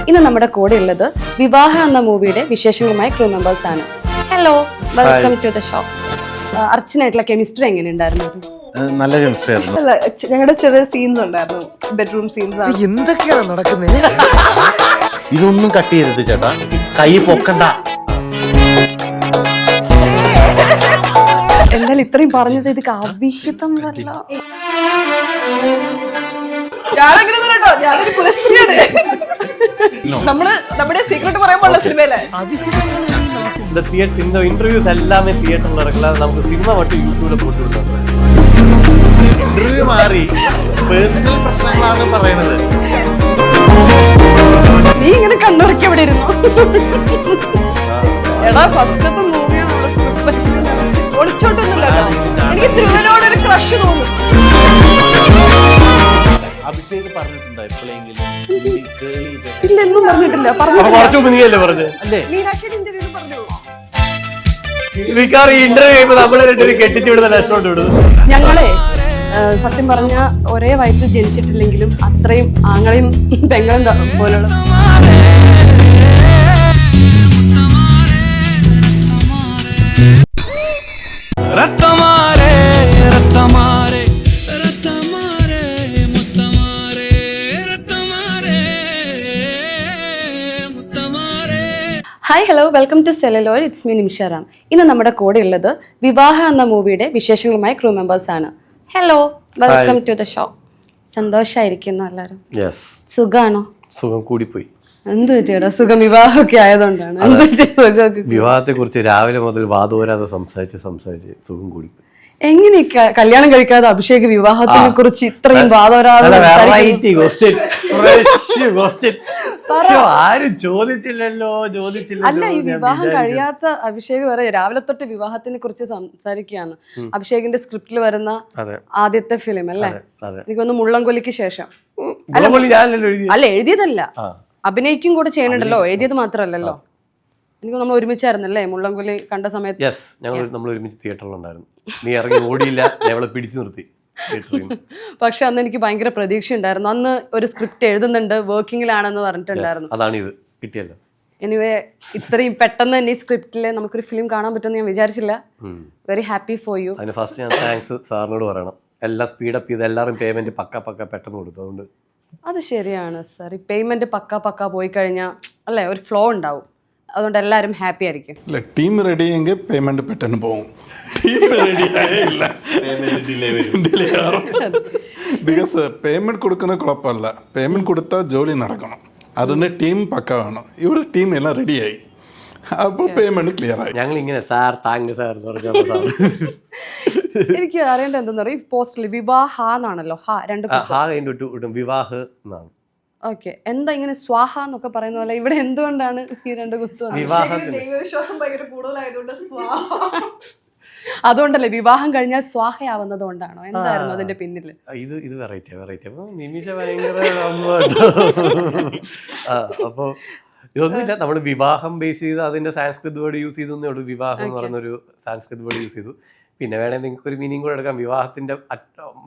ഇന്ന് നമ്മുടെ കൂടെ ഉള്ളത് വിവാഹ എന്ന മൂവിയുടെ വിശേഷങ്ങളുമായി ക്രൂ മെമ്പേഴ്സ് ആണ്. Hello, welcome to the show. അർച്ചനായിട്ടുള്ള കെമിസ്ട്രി എങ്ങനെയുണ്ടായിരുന്നു? നല്ല കെമിസ്ട്രി ആയിരുന്നു. ഞങ്ങളുടെ ചെറിയ സീൻസ് ഉണ്ടായിരുന്നു, ബെഡ്റൂം സീൻസ്. എന്തൊക്കെയാണ് നടക്കുന്നത്? ഇതൊന്നും കട്ട് ചെയ്യരുത് ചേട്ടാ, കൈ പൊക്കണ്ട. എന്തായാലും ഇത്രയും പറഞ്ഞത് ഇത് അവിഹിതം വല്ല. നമ്മള് നമ്മുടെ സീക്രട്ട് പറയാൻ പാടില്ല സിനിമയിലെ. இந்த இன்டர்வியூஸ் எல்லாமே தியேட்டர்ல நடக்கலாம். நமக்கு சினிமா மட்டும் യൂട്യൂബിൽ போட்டு விடுறாங்க. ഇന്റർവ്യൂ മാറി പേഴ്സണൽ പ്രശ്നങ്ങളാണ് പറയുന്നത്. നീ ഇങ്ങനെ കണ്ണുറക്കി എവിടെ ഇരുന്നു? എടാ, ഫസ്റ്റത്തെ മൂവിയാണ് ഒളിച്ചോട്ടൊന്നുമില്ല. എനിക്ക് ധ്രുവനോടൊരു ക്രഷ് തോന്നും. അഭിഷേക് പറഞ്ഞിട്ടുണ്ടോ എപ്പോഴെങ്കിലും? ഇല്ല, എന്നും പറഞ്ഞിട്ടില്ല. നീയല്ലേ പറഞ്ഞത് അല്ലേ? മീനാക്ഷിയുടെ ഇന്റർവ്യൂ പറഞ്ഞു. മിക്കവാറും ഈ ഇന്റർവ്യൂ ചെയ്യുമ്പോൾ നമ്മളെ രണ്ടുപേരും കെട്ടിച്ചു വിടുന്ന ലക്ഷണോട്ട് വിടുന്നു. ഞങ്ങളെ സത്യം പറഞ്ഞ ഒരേ വയറ്റിൽ ജനിച്ചിട്ടില്ലെങ്കിലും അത്രയും ആങ്ങളെയും പെങ്ങളും പോലുള്ള ഹായ്, ഹലോ, വെൽക്കം ടു സെലലോയിൽ. It's me Nimisha Ram. ഇന്ന് നമ്മുടെ കൂടെ ഉള്ളത് വിവാഹ എന്ന മൂവിയുടെ വിശേഷങ്ങളുമായി ക്രൂ മെമ്പേഴ്സ് ആണ്. Hello, welcome to the show. സന്തോഷായിരിക്കുന്നു എല്ലാവരും? സുഖാണോ? സുഖം കൂടിപ്പോയി. എന്ത് പറ്റിയടാ? സുഖം വിവാഹമൊക്കെ ആയതുകൊണ്ടാണ്. വിവാഹത്തെ കുറിച്ച് രാവിലെ മുതൽ വാദോരാതെ സംസാരിച്ച് സുഖം കൂടിപ്പോയി. എങ്ങനെ കല്യാണം കഴിക്കാതെ അഭിഷേക് വിവാഹത്തിനെ കുറിച്ച് ഇത്രയും വാദോരാതെ? ആരും ചോദിച്ചില്ലല്ലോ. അല്ല, ഈ വിവാഹം കഴിയാത്ത അഭിഷേക് വരെ രാവിലെ തൊട്ട് വിവാഹത്തിനെ കുറിച്ച് സംസാരിക്കുകയാണ്. അഭിഷേകിന്റെ സ്ക്രിപ്റ്റിൽ വരുന്ന ആദ്യത്തെ ഫിലിം അല്ലേ? എനിക്കൊന്ന് മുള്ളംകൊല്ലിക്ക് ശേഷം. അല്ല, എഴുതിയതല്ല, അഭിനയിക്കും കൂടെ ചെയ്യണുണ്ടല്ലോ, എഴുതിയത് മാത്രല്ലല്ലോ. എനിക്ക് നമ്മൾ ഒരുമിച്ചായിരുന്നല്ലേ മുള്ളംകൊല്ലി കണ്ട സമയത്ത്? നമ്മൾ ഒരുമിച്ച് തിയേറ്ററിലുണ്ടായിരുന്നു. നീ ഇറങ്ങി ഓടിയില്ല, ഞങ്ങളെ പിടിച്ചു നിർത്തി. പക്ഷെ അന്ന് എനിക്ക് ഭയങ്കര പ്രതീക്ഷ ഉണ്ടായിരുന്നു. അന്ന് ഒരു സ്ക്രിപ്റ്റ് എഴുതുന്നുണ്ട്, വർക്കിങ്ങിലാണെന്ന് പറഞ്ഞിട്ടുണ്ടായിരുന്നു. അതാണ് ഇത് കിട്ടിയല്ലോ. എനിവേ, ഇത്രയും പെട്ടെന്ന് തന്നെ ഈ സ്ക്രിപ്റ്റില് നമുക്കൊരു ഫിലിം കാണാൻ പറ്റുമെന്ന് ഞാൻ വിചാരിച്ചില്ല. Very happy for you. അതിന് ഫസ്റ്റ് ഞാൻ താങ്ക്സ് സാറിനോട് പറയണം. എല്ലാം സ്പീഡപ്പ് ചെയ്ത് എല്ലാവരും പേയ്മെന്റ് പക്ക പെട്ടെന്ന് കൊടുത്തതുകൊണ്ട്. അത് ശരിയാണ് സാർ. ഈ പേയ്മെന്റ് പക്ക പോയി കഴിഞ്ഞാൽ അല്ലേ ഒരു ഫ്ലോ ഉണ്ടാവും. അതുകൊണ്ട് എല്ലാവരും ഹാപ്പി ആയിരിക്കും. ഇല്ല, ടീം റെഡി എങ്കിൽ പേയ്മെന്റ് പെട്ടെന്ന് പോകും. ടീം റെഡി ആയില്ല, ഡിലേ ആവും. ബിക്കോസ് പേയ്മെന്റ് കൊടുക്കുന്ന കുഴപ്പമില്ല, പേയ്മെന്റ് കൊടുത്താൽ ജോലി നടക്കണം. അതുകൊണ്ട് ടീം പക്ക വേണം. ഇവിടെ ടീം എല്ലാം റെഡിയായി, അപ്പോൾ പേയ്മെന്റ് ക്ലിയർ ആയി. ഞങ്ങൾ ഇങ്ങനെ സാർ താങ്ക് സാർ എന്ന് പറഞ്ഞാൽ എനിക്ക് അറിയേണ്ടത് എന്തെന്ന് പറയും, പോസ്റ്ററിൽ വിവാഹ എന്നാണല്ലോ, വിവാഹ എന്നാണ്. ഓക്കെ, എന്താ ഇങ്ങനെ സ്വാഹ എന്നൊക്കെ പറയുന്ന പോലെ ഇവിടെ എന്തുകൊണ്ടാണ് ഈ രണ്ട് കുത്തു? ദൈവവിശ്വാസം ഭയങ്കര കൂടുതലായതുകൊണ്ട് അതുകൊണ്ടല്ലേ വിവാഹം കഴിഞ്ഞാൽ സ്വാഹയാവുന്നത് കൊണ്ടാണോ? എന്തായിരുന്നു അതിന്റെ പിന്നില്? ഇത് വെറൈറ്റി അപ്പൊ നിമിഷ ഭയങ്കര അപ്പൊ ഇതൊന്നുമില്ല. നമ്മൾ വിവാഹം ബേസ് ചെയ്ത് അതിന്റെ സാൻസ്കൃത് വേർഡ് യൂസ് ചെയ്തു. വിവാഹം എന്ന് പറയുന്നൊരു സാൻസ്കൃത് വേർഡ് യൂസ് ചെയ്തു. പിന്നെ വേണമെങ്കിൽ നിങ്ങൾക്ക് ഒരു മീനിങ് കൂടെ എടുക്കാം. വിവാഹത്തിന്റെ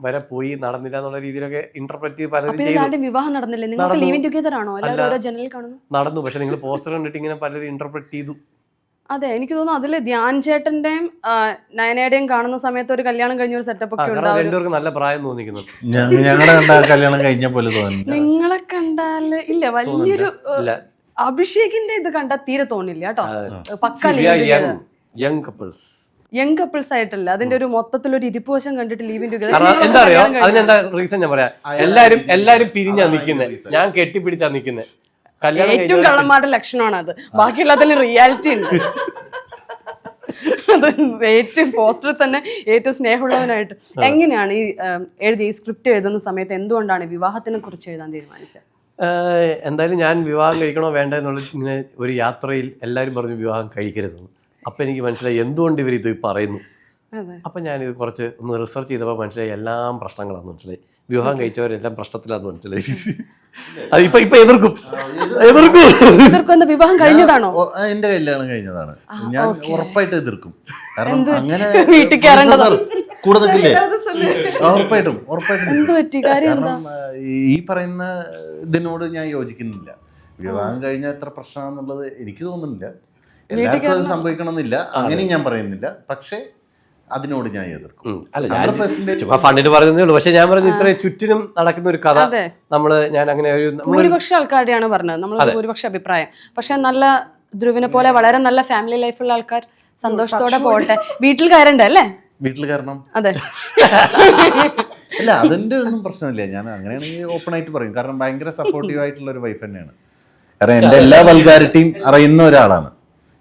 വരെ പോയി നടന്നില്ല എന്നുള്ള രീതിയിലൊക്കെ ഇന്റർപ്രറ്റ് ചെയ്ത് പലരും ചെയ്തു. വിവാഹം നടന്നില്ല, നിങ്ങൾ ലിവിംഗ് ടുഗദർ ആണോ? എല്ലാവരും ജനലിൽ കാണുന്നു. നടന്നു, പക്ഷെ നിങ്ങൾ പോസ്റ്റർ കണ്ടിട്ട് ഇങ്ങനെ പലരും ഇന്റർപ്രറ്റ് ചെയ്തു. അതെ, എനിക്ക് തോന്നുന്നു അതില് ധ്യാൻ ചേട്ടന്റെയും നയനയുടെയും കാണുന്ന സമയത്ത് ഒരു കല്യാണം കഴിഞ്ഞ ഒരു സെറ്റപ്പ് ഒക്കെ ഉണ്ടാവും. രണ്ടുപേർക്ക് നല്ല പ്രായം തോന്നിക്കുന്നു. ഞങ്ങളെ കണ്ടാൽ കല്യാണം കഴിഞ്ഞ പോലെ തോന്നി. നിങ്ങളെ കണ്ടാല് ഇല്ല, വലിയൊരു അഭിഷേകിന്റെ ഇത് കണ്ടാൽ തീരെ തോന്നില്ല കേട്ടോ. പക്ക യങ് കപ്പിൾസ് ആയിട്ടല്ല, അതിന്റെ ഒരു മൊത്തത്തിലൊരു ഇരിപ്പുവശം കണ്ടിട്ട് ലീവിംഗ് ടുഗദർ. എന്താ അറിയോ അതിനെന്താ റീസൺ ഞാൻ പറയാം. എല്ലാരും പിരിഞ്ഞാ നിക്കുന്നത്, ഞാൻ കെട്ടിപ്പിടിച്ചാ നിക്കുന്നത്. ഏറ്റവും കള്ളന്മാരുടെ ലക്ഷണമാണ് അത്. ബാക്കി എല്ലാത്തിലും റിയാലിറ്റി ഉണ്ട്. അത് ഏറ്റവും പോസ്റ്ററിൽ തന്നെ ഏറ്റവും സ്നേഹമുള്ളവനായിട്ട്. എങ്ങനെയാണ് ഈ സ്ക്രിപ്റ്റ് എഴുതുന്ന സമയത്ത് എന്തുകൊണ്ടാണ് വിവാഹത്തിനെ കുറിച്ച് എഴുതാൻ തീരുമാനിച്ചത്? എന്തായാലും ഞാൻ വിവാഹം കഴിക്കണോ വേണ്ട എന്നുള്ളത് ഇങ്ങനെ ഒരു യാത്രയിൽ എല്ലാവരും പറഞ്ഞു വിവാഹം കഴിക്കരുതെന്ന്. അപ്പം എനിക്ക് മനസ്സിലായി എന്തുകൊണ്ട് ഇവരിത് പറയുന്നു. അപ്പം ഞാനിത് കുറച്ച് ഒന്ന് റിസർച്ച് ചെയ്തപ്പോൾ മനസ്സിലായി എല്ലാം പ്രശ്നങ്ങളാണെന്ന് മനസ്സിലായി. വിവാഹം കഴിച്ചവരെല്ലാം പ്രശ്നത്തിലാന്ന് മനസ്സിലായി. അതിപ്പോ എതിർക്കും. വിവാഹം കഴിഞ്ഞതാണോ? എന്റെ കല്യാണം കഴിഞ്ഞതാണ്. ഞാൻ ഉറപ്പായിട്ട് എതിർക്കും. കാരണം അങ്ങനെ കൂടുതലില്ലേ, ഉറപ്പായിട്ടും. കാരണം ഈ പറയുന്ന ഇതിനോട് ഞാൻ യോജിക്കുന്നില്ല. വിവാഹം കഴിഞ്ഞാൽ എത്ര പ്രശ്നമാണെന്നുള്ളത് എനിക്ക് തോന്നുന്നില്ല. എല്ലാവർക്കും അത് സംഭവിക്കണമെന്നില്ല, അങ്ങനെയും ഞാൻ പറയുന്നില്ല. പക്ഷേ അതിനോട് ഞാൻ എതിർക്കും. അല്ല, ഞാൻ ചുമ്മാ ഫണ്ടിന് പറയുന്നേ ഉള്ളൂ. പക്ഷെ ഞാൻ പറഞ്ഞു ഇത്രയും ചുറ്റിനും നടക്കുന്ന ഒരു കഥ ഞാൻ അങ്ങനെ ഒരു ഭൂരിപക്ഷ ആൾക്കാരുടെയാണ് പറഞ്ഞത്, നമ്മൾ ഭൂരിപക്ഷ അഭിപ്രായം. പക്ഷെ നല്ല ധ്രുവിനെ പോലെ വളരെ നല്ല ഫാമിലി ലൈഫുള്ള ആൾക്കാർ സന്തോഷത്തോടെ പോട്ടെ. വീട്ടിൽ കയറണ്ടേ അല്ലേ? വീട്ടിൽ കാരണം അതെ. അല്ല, അതിന്റെ ഒന്നും പ്രശ്നമില്ല. ഞാൻ അങ്ങനെയാണെങ്കിൽ ഓപ്പൺ ആയിട്ട് പറയും. കാരണം ഭയങ്കര സപ്പോർട്ടീവ് ആയിട്ടുള്ള ഒരു വൈഫ് തന്നെയാണ്. കാരണം എൻ്റെ എല്ലാ വൾഗാരിറ്റിയും അറിയുന്ന ഒരാളാണ്.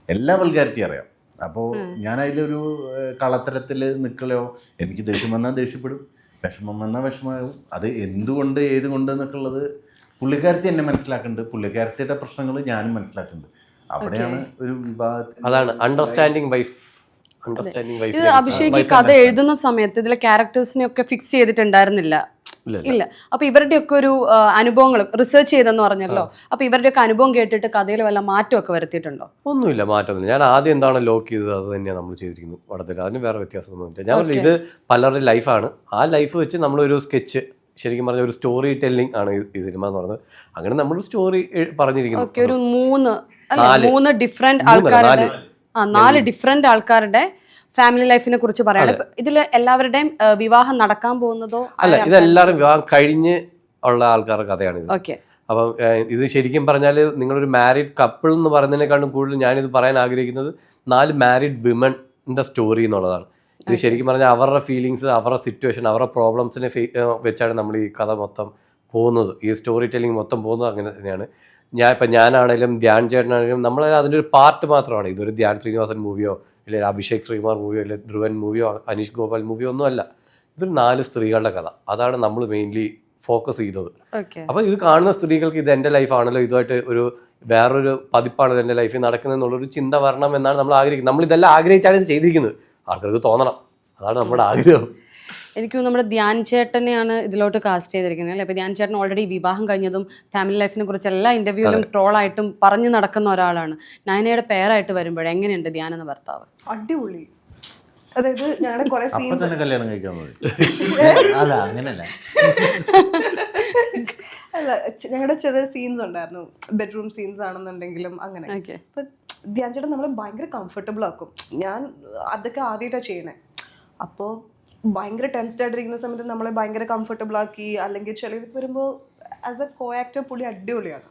എല്ലാ വൾഗാരിറ്റിയും അറിയാം. അപ്പോൾ ഞാൻ അതിലൊരു കളത്തരത്തിൽ നിൽക്കലോ, എനിക്ക് ദേഷ്യം വന്നാൽ ദേഷ്യപ്പെടും, വിഷമം വന്നാൽ വിഷമമാകും. അത് എന്തുകൊണ്ട് ഏതുകൊണ്ട് എന്നൊക്കെ ഉള്ളത് പുള്ളിക്കാരത്തി എന്നെ മനസ്സിലാക്കുന്നുണ്ട്, പുള്ളിക്കാരത്തിയുടെ പ്രശ്നങ്ങൾ ഞാനും മനസ്സിലാക്കുന്നുണ്ട്. അവിടെയാണ് ഒരു വിഭാഗത്തിൽ. അതാണ് അണ്ടർസ്റ്റാൻഡിങ് വൈഫ്. ഇത് അഭിഷേക് ഈ കഥ എഴുതുന്ന സമയത്ത് ഇതിലെ ക്യാരക്ടേഴ്സിനെ ഒക്കെ ഫിക്സ് ചെയ്തിട്ടുണ്ടായിരുന്നില്ല. ഇല്ല. അപ്പൊ ഇവരുടെ ഒക്കെ ഒരു അനുഭവങ്ങൾ റിസർച്ച് ചെയ്തെന്ന് പറഞ്ഞല്ലോ. അപ്പൊ ഇവരുടെ ഒക്കെ അനുഭവം കേട്ടിട്ട് കഥയിൽ വല്ല മാറ്റമൊക്കെ വരുത്തിയിട്ടുണ്ടോ? ഒന്നുമില്ല, മാറ്റമൊന്നുമില്ല. ഞാൻ ആദ്യം എന്താണ് ലോക്ക് ചെയ്തത് അത് തന്നെയാണ് നമ്മൾ ചെയ്തിരിക്കുന്നത് പടത്തിൽ. അതിന് വേറെ വ്യത്യാസമൊന്നുമില്ല. ഞാൻ പറഞ്ഞില്ല, ഇത് പലരുടെ ലൈഫാണ്. ആ ലൈഫ് വെച്ച് നമ്മളൊരു സ്കെച്ച്, ശരിക്കും പറഞ്ഞ ഒരു സ്റ്റോറി ടെല്ലിംഗ് ആണ് ഈ സിനിമ എന്ന് പറയുന്നത്. അങ്ങനെ നമ്മൾ സ്റ്റോറി പറഞ്ഞിരിക്കുന്നു. ഒരു 3 ഡിഫറെന്റ് ആൾക്കാരുടെ 4 ഡിഫറെന്റ് ആൾക്കാരുടെ ഫാമിലി ലൈഫിനെ കുറിച്ച് പറയാണ്. ഇതിൽ എല്ലാവരുടെയും വിവാഹം നടക്കാൻ പോകുന്നതോ? അല്ല, ഇതെല്ലാവരും വിവാഹം കഴിഞ്ഞ് ഉള്ള ആൾക്കാരുടെ കഥയാണ് ഇത്. ഓക്കെ. അപ്പം ഇത് ശരിക്കും പറഞ്ഞാൽ നിങ്ങളൊരു മാരീഡ് കപ്പിൾ എന്ന് പറയുന്നതിനേക്കാളും കൂടുതൽ ഞാനിത് പറയാൻ ആഗ്രഹിക്കുന്നത് 4 മാരീഡ് വിമൻ്റെ സ്റ്റോറി എന്നുള്ളതാണ്. ഇത് ശരിക്കും പറഞ്ഞാൽ അവരുടെ ഫീലിങ്സ്, അവരുടെ സിറ്റുവേഷൻ, അവരുടെ പ്രോബ്ലംസിനെ വെച്ചാണ് നമ്മൾ ഈ കഥ മൊത്തം പോകുന്നത്. ഈ സ്റ്റോറി ടെല്ലിംഗ് മൊത്തം പോകുന്നത് അങ്ങനെ തന്നെയാണ്. ഞാനാണേലും ധ്യാൻ ചേട്ടനാണെങ്കിലും നമ്മൾ അതിൻ്റെ ഒരു പാർട്ട് മാത്രമാണ്. ഇതൊരു ധ്യാൻ ശ്രീനിവാസൻ മൂവിയോ അല്ലെങ്കിൽ അഭിഷേക് ശ്രീകുമാർ മൂവിയോ അല്ലെങ്കിൽ ധ്രുവൻ മൂവിയോ അനീഷ് ഗോപാൽ മൂവിയോ ഒന്നും അല്ല. ഇതൊരു 4 സ്ത്രീകളുടെ കഥ. അതാണ് നമ്മൾ മെയിൻലി ഫോക്കസ് ചെയ്തത്. അപ്പോൾ ഇത് കാണുന്ന സ്ത്രീകൾക്ക് ഇത് എൻ്റെ ലൈഫാണല്ലോ, ഇതുമായിട്ട് ഒരു വേറൊരു പതിപ്പാണ് എൻ്റെ ലൈഫിൽ നടക്കുന്നതെന്നുള്ളൊരു ചിന്ത വരണം എന്നാണ് നമ്മൾ ആഗ്രഹിക്കുന്നത്. നമ്മൾ ഇതെല്ലാം ആഗ്രഹിച്ചാണ് ഇത് ചെയ്തിരിക്കുന്നത്. ആൾക്കാർക്ക് തോന്നണം, അതാണ് നമ്മുടെ ആഗ്രഹം. എനിക്ക് നമ്മുടെ ധ്യാൻ ചേട്ടനെയാണ് ഇതിലോട്ട് കാസ്റ്റ് ചെയ്തിരിക്കുന്നത് അല്ലേ? അപ്പോൾ ധ്യാൻ ചേട്ടൻ ഓൾറെഡി വിവാഹം കഴിഞ്ഞതും ഫാമിലി ലൈഫിനെ കുറിച്ച് എല്ലാ ഇന്റർവ്യൂവിലും ട്രോളായിട്ടും പറഞ്ഞു നടക്കുന്ന ഒരാളാണ്. നയനയുടെ പേരായിട്ട് വരുമ്പോഴേ എങ്ങനെയുണ്ട് ധ്യാൻ എന്ന ഭർത്താവ്? അടിപൊളി. അതായത് ഞങ്ങളുടെ കുറെ അപ്പൊ തന്നെ കല്യാണം കഴിക്കാൻ മതി. അല്ല, അങ്ങനെയല്ല. അല്ല, ഞങ്ങളുടെ ചെറിയ സീൻസ് ഉണ്ടായിരുന്നു, ബെഡ്റൂം സീൻസ് ആണെന്നുണ്ടെങ്കിലും അങ്ങനെ. അപ്പൊ ധ്യാൻ ചേട്ടൻ നമ്മളെ ഭയങ്കര കംഫർട്ടബിൾ ആക്കും. ഞാൻ അതൊക്കെ ആദ്യമായിട്ടാണ് ചെയ്യണേ. അപ്പോൾ ഭയങ്കര ടെൻസ്ഡ് ആയിട്ടിരിക്കുന്ന സമയത്ത് നമ്മളെ ഭയങ്കര കംഫർട്ടബിൾ ആക്കി. അല്ലെങ്കിൽ ചിലർക്ക് വരുമ്പോൾ ആസ് എ കോ ആക്ടർ പുള്ളി അടിപൊളിയാണ്.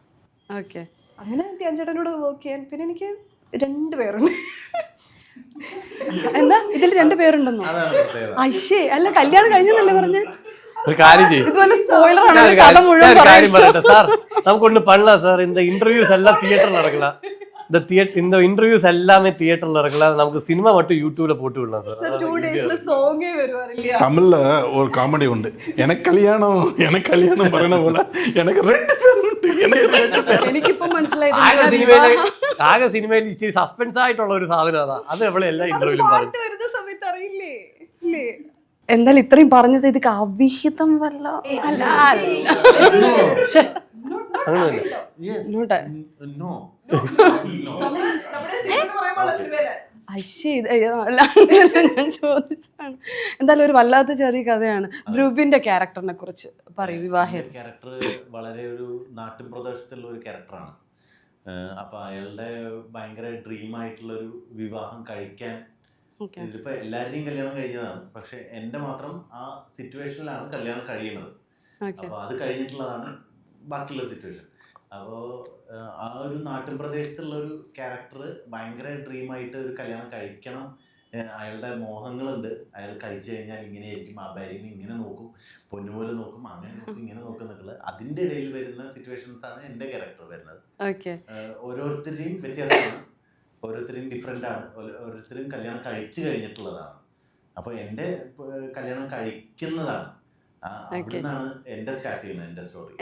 ഓക്കെ. അങ്ങനെ ധ്യാൻ ചേട്ടനോട് വർക്ക് ചെയ്യാൻ. പിന്നെ എനിക്ക് 2 പേരുണ്ട്. എന്താ ഇതിൽ 2 പേരുണ്ടെന്നോ? അയ്യേ, അല്ല കല്യാണം കഴിഞ്ഞല്ലേ പറഞ്ഞ്? ഒരു കാര്യം ചെയ്യും, ഇതുപോലെ സ്പോയിലർ ആണ് കഥ മുഴുവൻ. കാര്യം പറയട്ടെ സാർ, നമുക്കൊന്ന് பண்ணலாம் சார். இந்த இன்டர்வியூஸ் எல்லாம் தியேட்டர்ல நடக்கலாம். இந்த இன்டர்வியூஸ் எல்லாமே தியேட்டர்ல நடக்கலாம். நமக்கு சினிமா மட்டும் யூடியூப்ல போட்டு விடலாம் சார். 2 daysல സോങ്ങേ വരുവാറില്ല. தமிழ்ல ஒரு காமெடி உண்டு, எனக்கு கல்யாணம் പറയുന്ന പോലെ எனக்கு 2 പേരുണ്ട്, എനിക്കിപ്പോ മനസ്സിലായി. ആകെ സിനിമയിൽ ഇച്ചിരി സസ്പെൻസ് ആയിട്ടുള്ള ഒരു സാധനം അതാ. അത് എവിടെ എല്ലാ ഇന്റർവ്യൂലും പറയും. പാട്ട് വരുന്ന സമയത്ത് അറിയില്ലേ ഇല്ലേ? എന്തായാലും ഇത്രയും പറഞ്ഞത് ഇത് അവിഹിതം വല്ല അല്ല. നമ്മുടെ സീക്രട്ട് പറയുമ്പോൾ സിനിമയിലെ ഞാൻ ചോദിച്ചാണ്. എന്തായാലും ഒരു വല്ലാത്ത ചെറിയ കഥയാണ്. ധ്രുവിന്റെ ക്യാരക്ടറിനെ കുറിച്ച് പറയും. വിവാഹം ക്യാരക്ടർ വളരെ ഒരു നാട്ടിൻ പ്രദേശത്തുള്ള ഒരു ക്യാരക്ടറാണ്. അപ്പൊ അയാളുടെ ഭയങ്കര ഡ്രീം ആയിട്ടുള്ളൊരു വിവാഹം കഴിക്കാൻ. ഇതിപ്പോ എല്ലാവരുടെയും കല്യാണം കഴിഞ്ഞതാണ്, പക്ഷെ എൻ്റെ മാത്രം ആ സിറ്റുവേഷനിലാണ് കല്യാണം കഴിയുന്നത്. അപ്പൊ അത് കഴിഞ്ഞിട്ടുള്ളതാണ് ബാക്കിയുള്ള സിറ്റുവേഷൻ. അപ്പോൾ ആ ഒരു നാട്ടിൻ പ്രദേശത്തുള്ള ഒരു ക്യാരക്ടർ ഭയങ്കര ഡ്രീമായിട്ട് ഒരു കല്യാണം കഴിക്കണം. അയാളുടെ മോഹങ്ങളുണ്ട്. അയാൾ കഴിച്ചു കഴിഞ്ഞാൽ ഇങ്ങനെയായിരിക്കും, ആ ഭാര്യനെ ഇങ്ങനെ നോക്കും, പൊന്നുപോലെ നോക്കും, അങ്ങനെ നോക്കും, ഇങ്ങനെ നോക്കും എന്നുള്ളത്. അതിൻ്റെ ഇടയിൽ വരുന്ന സിറ്റുവേഷൻസാണ് എൻ്റെ ക്യാരക്ടർ വരുന്നത്. ഓരോരുത്തരുടെയും വ്യത്യാസമാണ്, ഓരോരുത്തരും ഡിഫറെൻ്റ് ആണ്, ഓരോരുത്തരും കല്യാണം കഴിച്ചു കഴിഞ്ഞിട്ടുള്ളതാണ്. അപ്പോൾ എൻ്റെ കല്യാണം കഴിക്കുന്നതാണ്.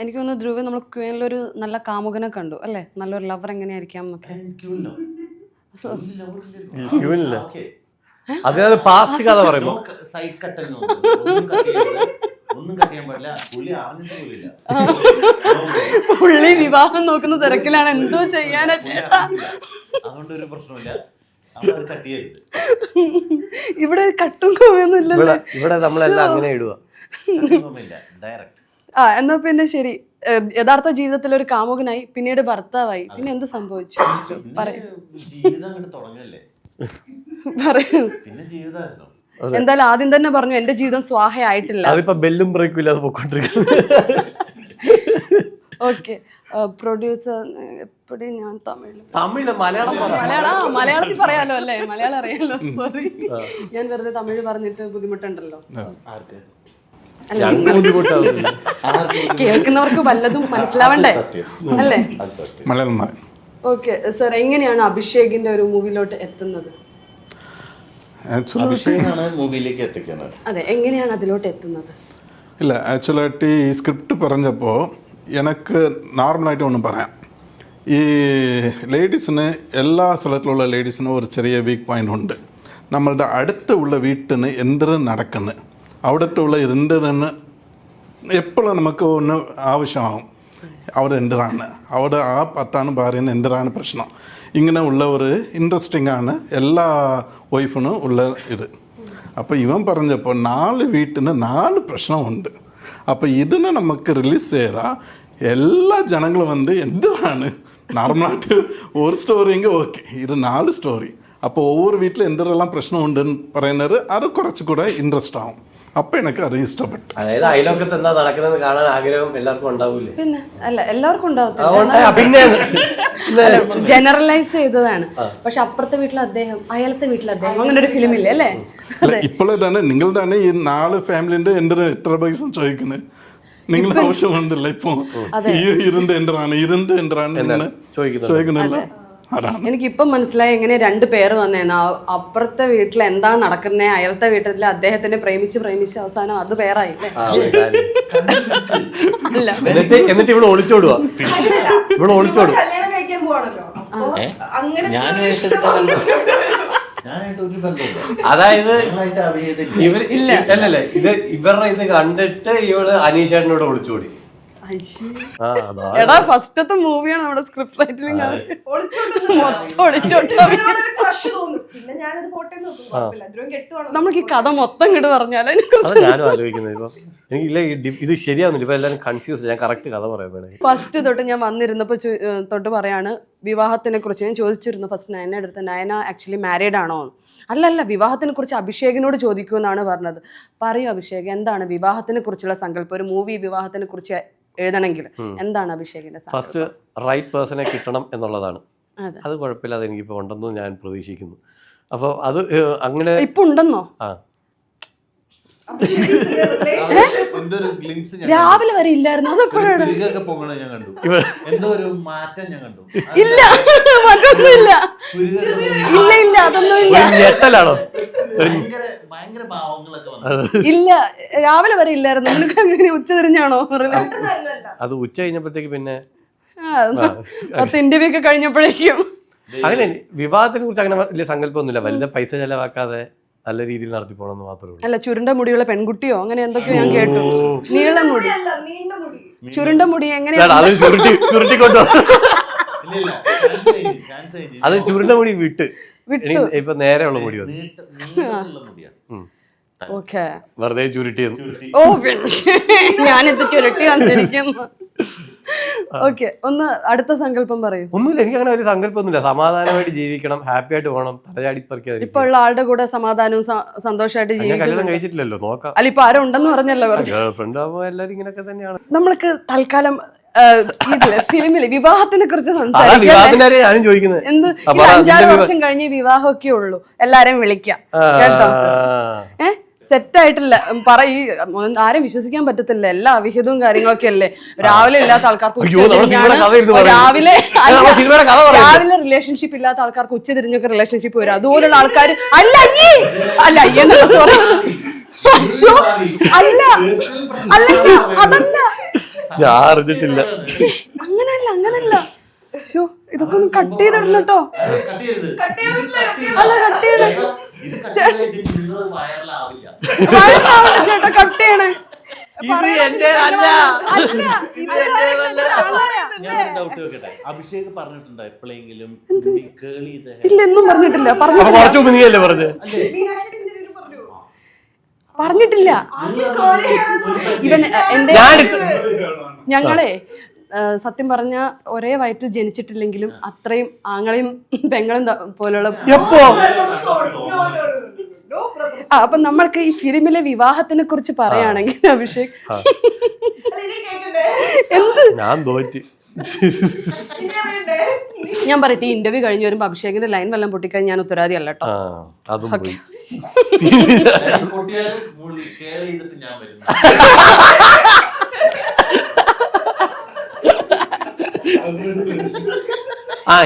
എനിക്ക് തോന്നുന്നു ധ്രുവ് നമ്മൾ ക്വീനിലൊരു നല്ല കാമുകനെ കണ്ടു അല്ലേ? നല്ലൊരു ലവർ എങ്ങനെയായിരിക്കാം എന്നൊക്കെ. അതിനകത്ത് പാസ്റ്റ് കഥ പറയുമ്പോ സൈഡ് കട്ടൊന്നും ഒന്നും കട്ട് ചെയ്യാൻ പാടില്ല. പുള്ളി വിവാഹം നോക്കുന്ന തിരക്കിലാണ്, എന്തോ ചെയ്യാനാ ചേട്ടാ. അതുകൊണ്ട് ഒരു പ്രശ്നമില്ല, കട്ട് ചെയ്യരുത്. ഇവിടെ കട്ടും കോവൊന്നും ഇല്ലല്ലോ. ഇവിടെ നമ്മളെല്ലാം അങ്ങനെ ഇടുക. ഡയറക്റ്റ്. എന്നാ പിന്നെ ശരി. യഥാർത്ഥ ജീവിതത്തിൽ ഒരു കാമുകനായി, പിന്നീട് ഭർത്താവായി, പിന്നെ എന്ത് സംഭവിച്ചു? പറയൂ. ജീവിതം അങ്ങോട്ട് തുടങ്ങല്ലേ, പറയൂ. പിന്നെ ജീവിതമായിരുന്നു. എന്തായാലും ആദ്യം തന്നെ പറഞ്ഞു എന്റെ ജീവിതം സ്വാഹയായിട്ടില്ല. അതിപ്പോ ബെല്ലും ബ്രേക്കും ഇല്ലാതെ പോയിക്കൊണ്ടിരിക്കും. ഓക്കെ, പ്രൊഡ്യൂസർ എപ്പടി ഞാൻ തമിഴ് മലയാളം മലയാളത്തിൽ പറയാലോ അല്ലേ, മലയാളം അറിയാലോ. സോറി, ഞാൻ വെറുതെ തമിഴ് പറഞ്ഞിട്ട് ബുദ്ധിമുട്ടുണ്ടല്ലോ. കേൾക്കുന്നവർക്ക് വല്ലതും മനസ്സിലാവണ്ടേ അല്ലേ? മലയാളം. ഓക്കെ സർ, എങ്ങനെയാണ് അഭിഷേകിന്റെ ഒരു മൂവിയിലോട്ട് എത്തുന്നത്? അഭിഷേകാണ് മൂവിയിലേക്ക് എത്തിക്കുന്നത്. അതെ, എങ്ങനെയാണ് അതിലോട്ട് എത്തുന്നത്? ഇല്ല, ആക്ച്വലായിട്ട് ഈ സ്ക്രിപ്റ്റ് പറഞ്ഞപ്പോൾ എനിക്ക് നോർമലായിട്ട് ഒന്നും പറയാം. ഈ ലേഡീസിന് എല്ലാ സ്ഥലത്തിലുള്ള ലേഡീസിനും ഒരു ചെറിയ വീക്ക് പോയിന്റ് ഉണ്ട്. നമ്മളുടെ അടുത്തുള്ള വീട്ടിന് എന്തിനു നടക്കുന്നത്, അവിടത്തുള്ള എന്തിന് എപ്പോഴും നമുക്ക് ഒന്ന് ആവശ്യമാകും. അവിടെ എന്തിനാണ്, അവിടെ ആ പത്താണ് ഭാര്യന് എന്തിനാണ് പ്രശ്നം, ഇങ്ങനെ ഉള്ള ഒരു ഇൻട്രസ്റ്റിംഗ് ആണ് എല്ലാ വൈഫിനും ഉള്ള ഇത്. അപ്പോൾ ഇവൻ പറഞ്ഞപ്പോൾ 4 വീട്ടിന് 4 പ്രശ്നമുണ്ട്. അപ്പോൾ ഇതിനെ നമുക്ക് റിലീസ് ചെയ്താൽ എല്ലാ ജനങ്ങളും வந்து എന്തിനാണ് നോർമലായിട്ട് ഒരു സ്റ്റോറിയെങ്കിൽ ഓക്കെ, ഇത് 4 സ്റ്റോറി. അപ്പോൾ ഒவ்வொரு വീട്ടിൽ എന്തെല്ലാം പ്രശ്നമുണ്ടെന്ന് പറയുന്നത് അത് കുറച്ചുകൂടെ ഇൻട്രസ്റ്റ് ആവും. അപ്പൊ എനിക്ക് അത് ഇഷ്ടപ്പെട്ടു. അതായത് അയലോക്കത്ത് എന്താ നടക്കുന്നത് കാണാൻ ആഗ്രഹം എല്ലാവർക്കും ഉണ്ടാവൂലേ? പിന്നെ അല്ല, എല്ലാവർക്കും ഉണ്ടാവത്തില്ല, പിന്നെ ജനറലൈസ് ചെയ്തതാണ്. പക്ഷെ അപ്പുറത്തെ വീട്ടിൽ അദ്ദേഹം, അയലത്തെ വീട്ടിൽ അദ്ദേഹം, അങ്ങനെ ഒരു ഫിലിം ഇല്ലേ അല്ലേ? ഇപ്പോഴേ തന്നെ നിങ്ങൾ തന്നെ ഈ 4 ഫാമിലിന്റെ എന്തിനാ എത്ര പൈസ ചോദിക്കുന്നത്? നിങ്ങൾ ആവശ്യമുണ്ടല്ലോ ഇപ്പൊ ഇരുണ്ട് എന്താണ് ചോദിക്കുന്നില്ല. എനിക്കിപ്പം മനസ്സിലായി എങ്ങനെ 2 പേര് വന്നേന്ന്. അപ്പുറത്തെ വീട്ടിൽ എന്താണ് നടക്കുന്നത്, അയലത്തെ വീട്ടിൽ അദ്ദേഹത്തിനെ പ്രേമിച്ച് അവസാനം അത് പേരായി. എന്നിട്ട് ഇവിടെ ഒളിച്ചോടുക, ഇവിടെ ഒളിച്ചോടും. അതായത് അല്ലല്ലേ, ഇവരുടെ ഇത് കണ്ടിട്ട് ഇവള് അനീഷേട്ടനോട് ഒളിച്ചോടി. എടാ, ഫസ്റ്റത്തെ മൂവിയാണ് നമ്മുടെ സ്ക്രിപ്റ്റ് റൈറ്റിംഗ്. നമുക്ക് ഈ കഥ മൊത്തം ഇങ്ങോട്ട് പറഞ്ഞാലേ ഞാനും ആലോചിക്കുന്നത്. ഇപ്പൊ എനിക്കില്ല ഇത് ശരിയാവുന്നില്ല, ഇപ്പൊ എല്ലാവരും കൺഫ്യൂസ്. ഞാൻ കറക്റ്റ് കഥ പറയാൻ ഫസ്റ്റ് തൊട്ട് ഞാൻ വന്നിരുന്നപ്പോ തൊട്ട് പറയാണ് വിവാഹത്തിനെ കുറിച്ച് ഞാൻ ചോദിച്ചിരുന്നു. ഫസ്റ്റ് നയന അടുത്ത്, നയന ആക്ച്വലി മാരീഡ് ആണോ? അല്ലല്ല, വിവാഹത്തിനെ കുറിച്ച് അഭിഷേകിനോട് ചോദിക്കൂ എന്നാണ് പറഞ്ഞത്. പറയൂ അഭിഷേക്, എന്താണ് വിവാഹത്തിനെ കുറിച്ചുള്ള സങ്കല്പം? ഒരു മൂവി വിവാഹത്തിനെ കുറിച്ച് എഴുതണമെങ്കിൽ എന്താണ് അഭിഷേകിന്റെ ഫസ്റ്റ് റൈറ്റ് പേഴ്സണെ കിട്ടണം എന്നുള്ളതാണ്. അത് കുഴപ്പമില്ലാതെ എനിക്കിപ്പോൾ ഉണ്ടെന്ന് ഞാൻ പ്രതീക്ഷിക്കുന്നു. അപ്പോൾ അത് അങ്ങനെ ഇപ്പൊ ഉണ്ടെന്നോ? രാവിലെ വരെ ഇല്ലായിരുന്നു. ഇല്ല, മറ്റൊന്നുമില്ല. ഇല്ല, അതൊന്നും ഇല്ല. ഞെട്ടലാണോ? ഇല്ല, രാവിലെ വരെ ഇല്ലായിരുന്നു. നിനക്ക് അങ്ങനെ ഉച്ച തിരിഞ്ഞാണോ? അത് ഉച്ച കഴിഞ്ഞപ്പോഴത്തേക്ക് പിന്നെ 10 ഇന്റർവ്യൂ ഒക്കെ കഴിഞ്ഞപ്പോഴേക്കും അങ്ങനെ വിവാഹത്തിനെ കുറിച്ച് അങ്ങനെ വലിയ സങ്കല്പമൊന്നുമില്ല. വലിയ പൈസ ചെലവാക്കാതെ നല്ല രീതിയിൽ നടത്തി പോകണമെന്ന് മാത്രമേ ഉള്ളൂ. അല്ല, ചുരുണ്ട മുടിയുള്ള പെൺകുട്ടിയോ അങ്ങനെ എന്തൊക്കെയോ ഞാൻ കേട്ടു. നീളം മുടി, ചുരുണ്ട മുടി എങ്ങനെയാണ്? അത് ചുരുണ്ട മുടി വിട്ട് ഇപ്പൊ നേരെയുള്ള മുടി വന്നു. വെറുതെ ചുരുട്ടി. ഓ, ഞാനിത് ചുരുട്ടി വന്നിരിക്കുന്നു. ഓക്കെ, ഒന്ന് അടുത്ത സങ്കല്പം പറയൂ. ഒന്നുമില്ല, എനിക്ക് അങ്ങനെ ഒരു സങ്കല്പമൊന്നുമില്ല. സമാധാനമായിട്ട് ജീവിക്കണം, ഹാപ്പി ആയിട്ട് പോകണം, തലചാടി പറിക്കാതെ. ഇപ്പൊ ഉള്ള ആളുടെ കൂടെ സമാധാനവും സന്തോഷമായിട്ട് ജീവിക്കണം. കല്യാണം കഴിച്ചിട്ടില്ലല്ലോ, നോക്കാം. അല്ല, ഇപ്പൊ ആരും ഉണ്ടെന്ന് പറഞ്ഞല്ലോ. ഫ്രണ്ട് ആവുമ്പോ എല്ലാരും ഇങ്ങനെയൊക്കെ തന്നെയാണ്. നമ്മൾക്ക് തൽക്കാലം ഫിലിമില് വിവാഹത്തിനെ കുറിച്ച് ഞാനും സംസാരിക്കാം. എന്ത് 5-6 വർഷം കഴിഞ്ഞ് വിവാഹമൊക്കെ ഉള്ളൂ, എല്ലാരെയും വിളിക്കാം കേട്ടോ. സെറ്റ് ആയിട്ടില്ല പറയൂ, ആരും വിശ്വസിക്കാൻ പറ്റത്തില്ല. എല്ലാ അവിഹിതവും കാര്യങ്ങളൊക്കെ അല്ലേ. രാവിലെ ഇല്ലാത്ത ആൾക്കാർക്ക് രാവിലെ റിലേഷൻഷിപ്പ് ഇല്ലാത്ത ആൾക്കാർക്ക് ഉച്ച തിരിഞ്ഞൊക്കെ റിലേഷൻഷിപ്പ് വരും. അതുപോലുള്ള ആൾക്കാർ അല്ല അയ്യെന്നല്ല, സോറി, അല്ല അതല്ല, ഞാൻ അറിഞ്ഞിട്ടില്ല. അങ്ങനല്ല. ഇതൊക്കെ ഒന്ന് കട്ട് ചെയ്തിടണം കേട്ടോ. അല്ല, കട്ട് ചെയ്യണേ ചേട്ടാ, കട്ട് ചെയ്യണേ. അഭിഷേക് പറഞ്ഞിട്ടുണ്ടോ എപ്പോഴെങ്കിലും? ഇല്ല, എന്നും പറഞ്ഞിട്ടില്ല. പറഞ്ഞില്ലേ പറഞ്ഞത്? പറഞ്ഞിട്ടില്ല. ഇവൻ എന്റെ ഞങ്ങളെ സത്യം പറഞ്ഞ ഒരേ വയറ്റിൽ ജനിച്ചിട്ടില്ലെങ്കിലും അത്രയും ആങ്ങളെയും പെങ്ങളും പോലുള്ള അപ്പൊ നമ്മൾക്ക് ഈ ഫിലിമിലെ വിവാഹത്തിനെ കുറിച്ച് പറയുകയാണെങ്കിൽ അഭിഷേക് എന്ത് ഞാൻ പറയട്ടെ, ഈ ഇന്റർവ്യൂ കഴിഞ്ഞ് വരുമ്പോ അഭിഷേകിന്റെ ലൈൻ വല്ലതും പൊട്ടിക്കഴിഞ്ഞ് ഞാൻ ഉത്തരവാദി അല്ല കേട്ടോ.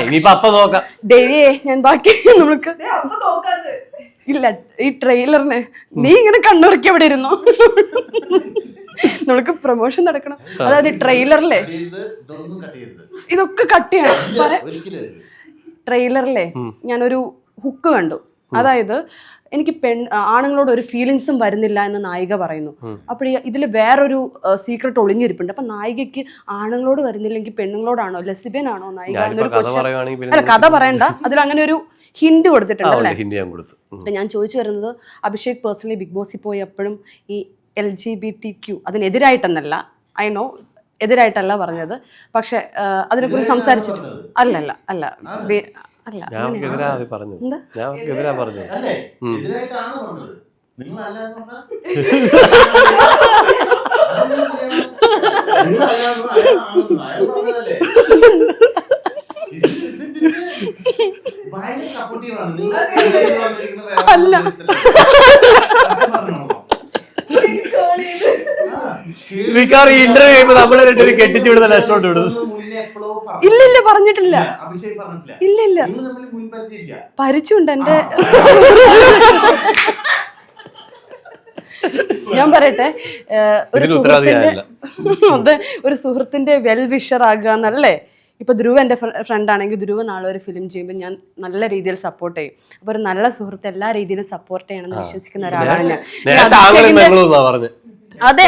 ഇനിയിപ്പോ അപ്പൊ നോക്കാം. ദേവിയെ ഞാൻ ബാക്കി നമുക്ക് ഇല്ല, ഈ ട്രെയിലറിന് നീ ഇങ്ങനെ കണ്ണുറക്കി അവിടെ ഇരുന്നോ, നമുക്ക് പ്രൊമോഷൻ നടക്കണം. അതായത് ട്രെയിലറിലെ ഇതൊക്കെ കട്ട് ചെയ്യണം. ട്രെയിലറിലെ ഞാനൊരു ഹുക്ക് കണ്ടു. അതായത് എനിക്ക് ആണുങ്ങളോട് ഒരു ഫീലിങ്സും വരുന്നില്ല എന്ന് നായിക പറയുന്നു. അപ്പോൾ ഇതിൽ വേറൊരു സീക്രട്ട് ഒളിഞ്ഞിരിപ്പുണ്ട്. അപ്പൊ നായികയ്ക്ക് ആണുങ്ങളോട് വരുന്നില്ലെങ്കിൽ പെണ്ണുങ്ങളോടാണോ, ലെസ്ബിയൻ ആണോ നായിക എന്നൊരു ക്വസ്റ്റ്യൻ. അല്ല, കഥ പറയണ്ട, അതിൽ അങ്ങനെ ഒരു ഹിന്റ് കൊടുത്തിട്ടുണ്ടല്ലേ. അപ്പൊ ഞാൻ ചോദിച്ചു വരുന്നത്, അഭിഷേക് പേഴ്സണലി ബിഗ് ബോസിൽ പോയി എപ്പോഴും ഈ LGBTQ അതിനെതിരായിട്ടെന്നല്ല, ഐ നോ എതിരായിട്ടല്ല പറഞ്ഞത്, പക്ഷെ അതിനെക്കുറിച്ച് സംസാരിച്ചിട്ട് അല്ലല്ല അല്ല അല്ല അല്ല ഇന്റർവ്യൂ ചെയ്യുമ്പോ നമ്മളെ രണ്ടുപേരും കെട്ടിച്ചു വിടുന്ന ലക്ഷണോട്ട് വിടുന്നു. ഇല്ല പറഞ്ഞിട്ടില്ല. ഇല്ല പരിചയമുണ്ട് എന്റെ. ഞാൻ പറയട്ടെ, ഒരു സുഹൃത്തിന്റെ വെൽ വിഷർ ആകുക എന്നല്ലേ. ഇപ്പൊ ധ്രുവ് എന്റെ ഫ്രണ്ട് ആണെങ്കിൽ ധ്രുവ് നാളെ ഒരു ഫിലിം ചെയ്യുമ്പോൾ ഞാൻ നല്ല രീതിയിൽ സപ്പോർട്ട് ചെയ്യും. അപ്പൊ ഒരു നല്ല സുഹൃത്ത് എല്ലാ രീതിയിലും സപ്പോർട്ട് ചെയ്യണമെന്ന് വിശ്വസിക്കുന്ന ഒരാളാണ് ഞാൻ. അതെ,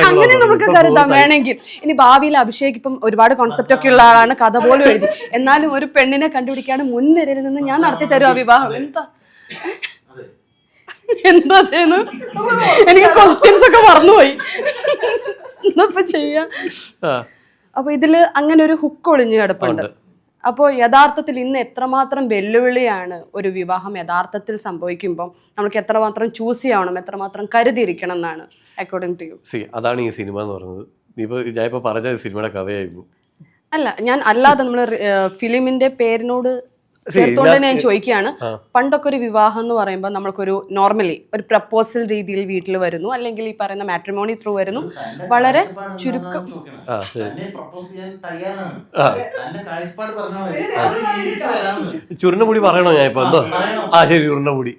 അങ്ങനെ നമുക്ക് കരുതാം വേണമെങ്കിൽ. ഇനി ഭാവിയിൽ അഭിഷേക് ഇപ്പം ഒരുപാട് കോൺസെപ്റ്റ് ഒക്കെ ഉള്ള ആളാണ്, കഥ പോലും എഴുതി. എന്നാലും ഒരു പെണ്ണിനെ കണ്ടുപിടിക്കാണ് മുൻനിരയിൽ നിന്ന് ഞാൻ നടത്തി തരും ആ വിവാഹം. എന്താ എനിക്ക് ക്വസ്റ്റ്യൻസ് ഒക്കെ മറന്നുപോയി. എന്താ ചെയ്യാ? അപ്പൊ ഇതില് അങ്ങനെ ഒരു ഹുക്ക് ഒളിഞ്ഞു കിടപ്പുണ്ട്. അപ്പോൾ യഥാർത്ഥത്തിൽ ഇന്ന് എത്രമാത്രം വെല്ലുവിളിയാണ് ഒരു വിവാഹം യഥാർത്ഥത്തിൽ സംഭവിക്കുമ്പോൾ നമുക്ക് എത്രമാത്രം ചൂസ് ചെയ്യണം, എത്രമാത്രം കരുതിയിരിക്കണം എന്നാണ് അക്കോർഡിംഗ് ടു യു. അതാണ് ഈ സിനിമ എന്ന് പറയുന്നത്. ഞാൻ ഇപ്പൊ പറഞ്ഞ സിനിമയുടെ കഥയായിരുന്നു. അല്ല, ഞാൻ അല്ലാതെ നമ്മൾ ഫിലിമിന്റെ പേരിനോട് ചേർത്തോണ്ട് ഞാൻ ചോദിക്കുകയാണ്. പണ്ടൊക്കെ ഒരു വിവാഹം എന്ന് പറയുമ്പോൾ നമ്മൾക്കൊരു നോർമലി ഒരു പ്രപ്പോസൽ രീതിയിൽ വീട്ടിൽ വരുന്നു, അല്ലെങ്കിൽ ഈ പറയുന്ന മാട്രിമോണി ത്രൂ വരുന്നു. വളരെ ചുരുക്കം ചുരുണ്ടമുടി പറയണോ ഞാൻ ഇപ്പൊ? ശരി, ചുരുണ്ടമുടി.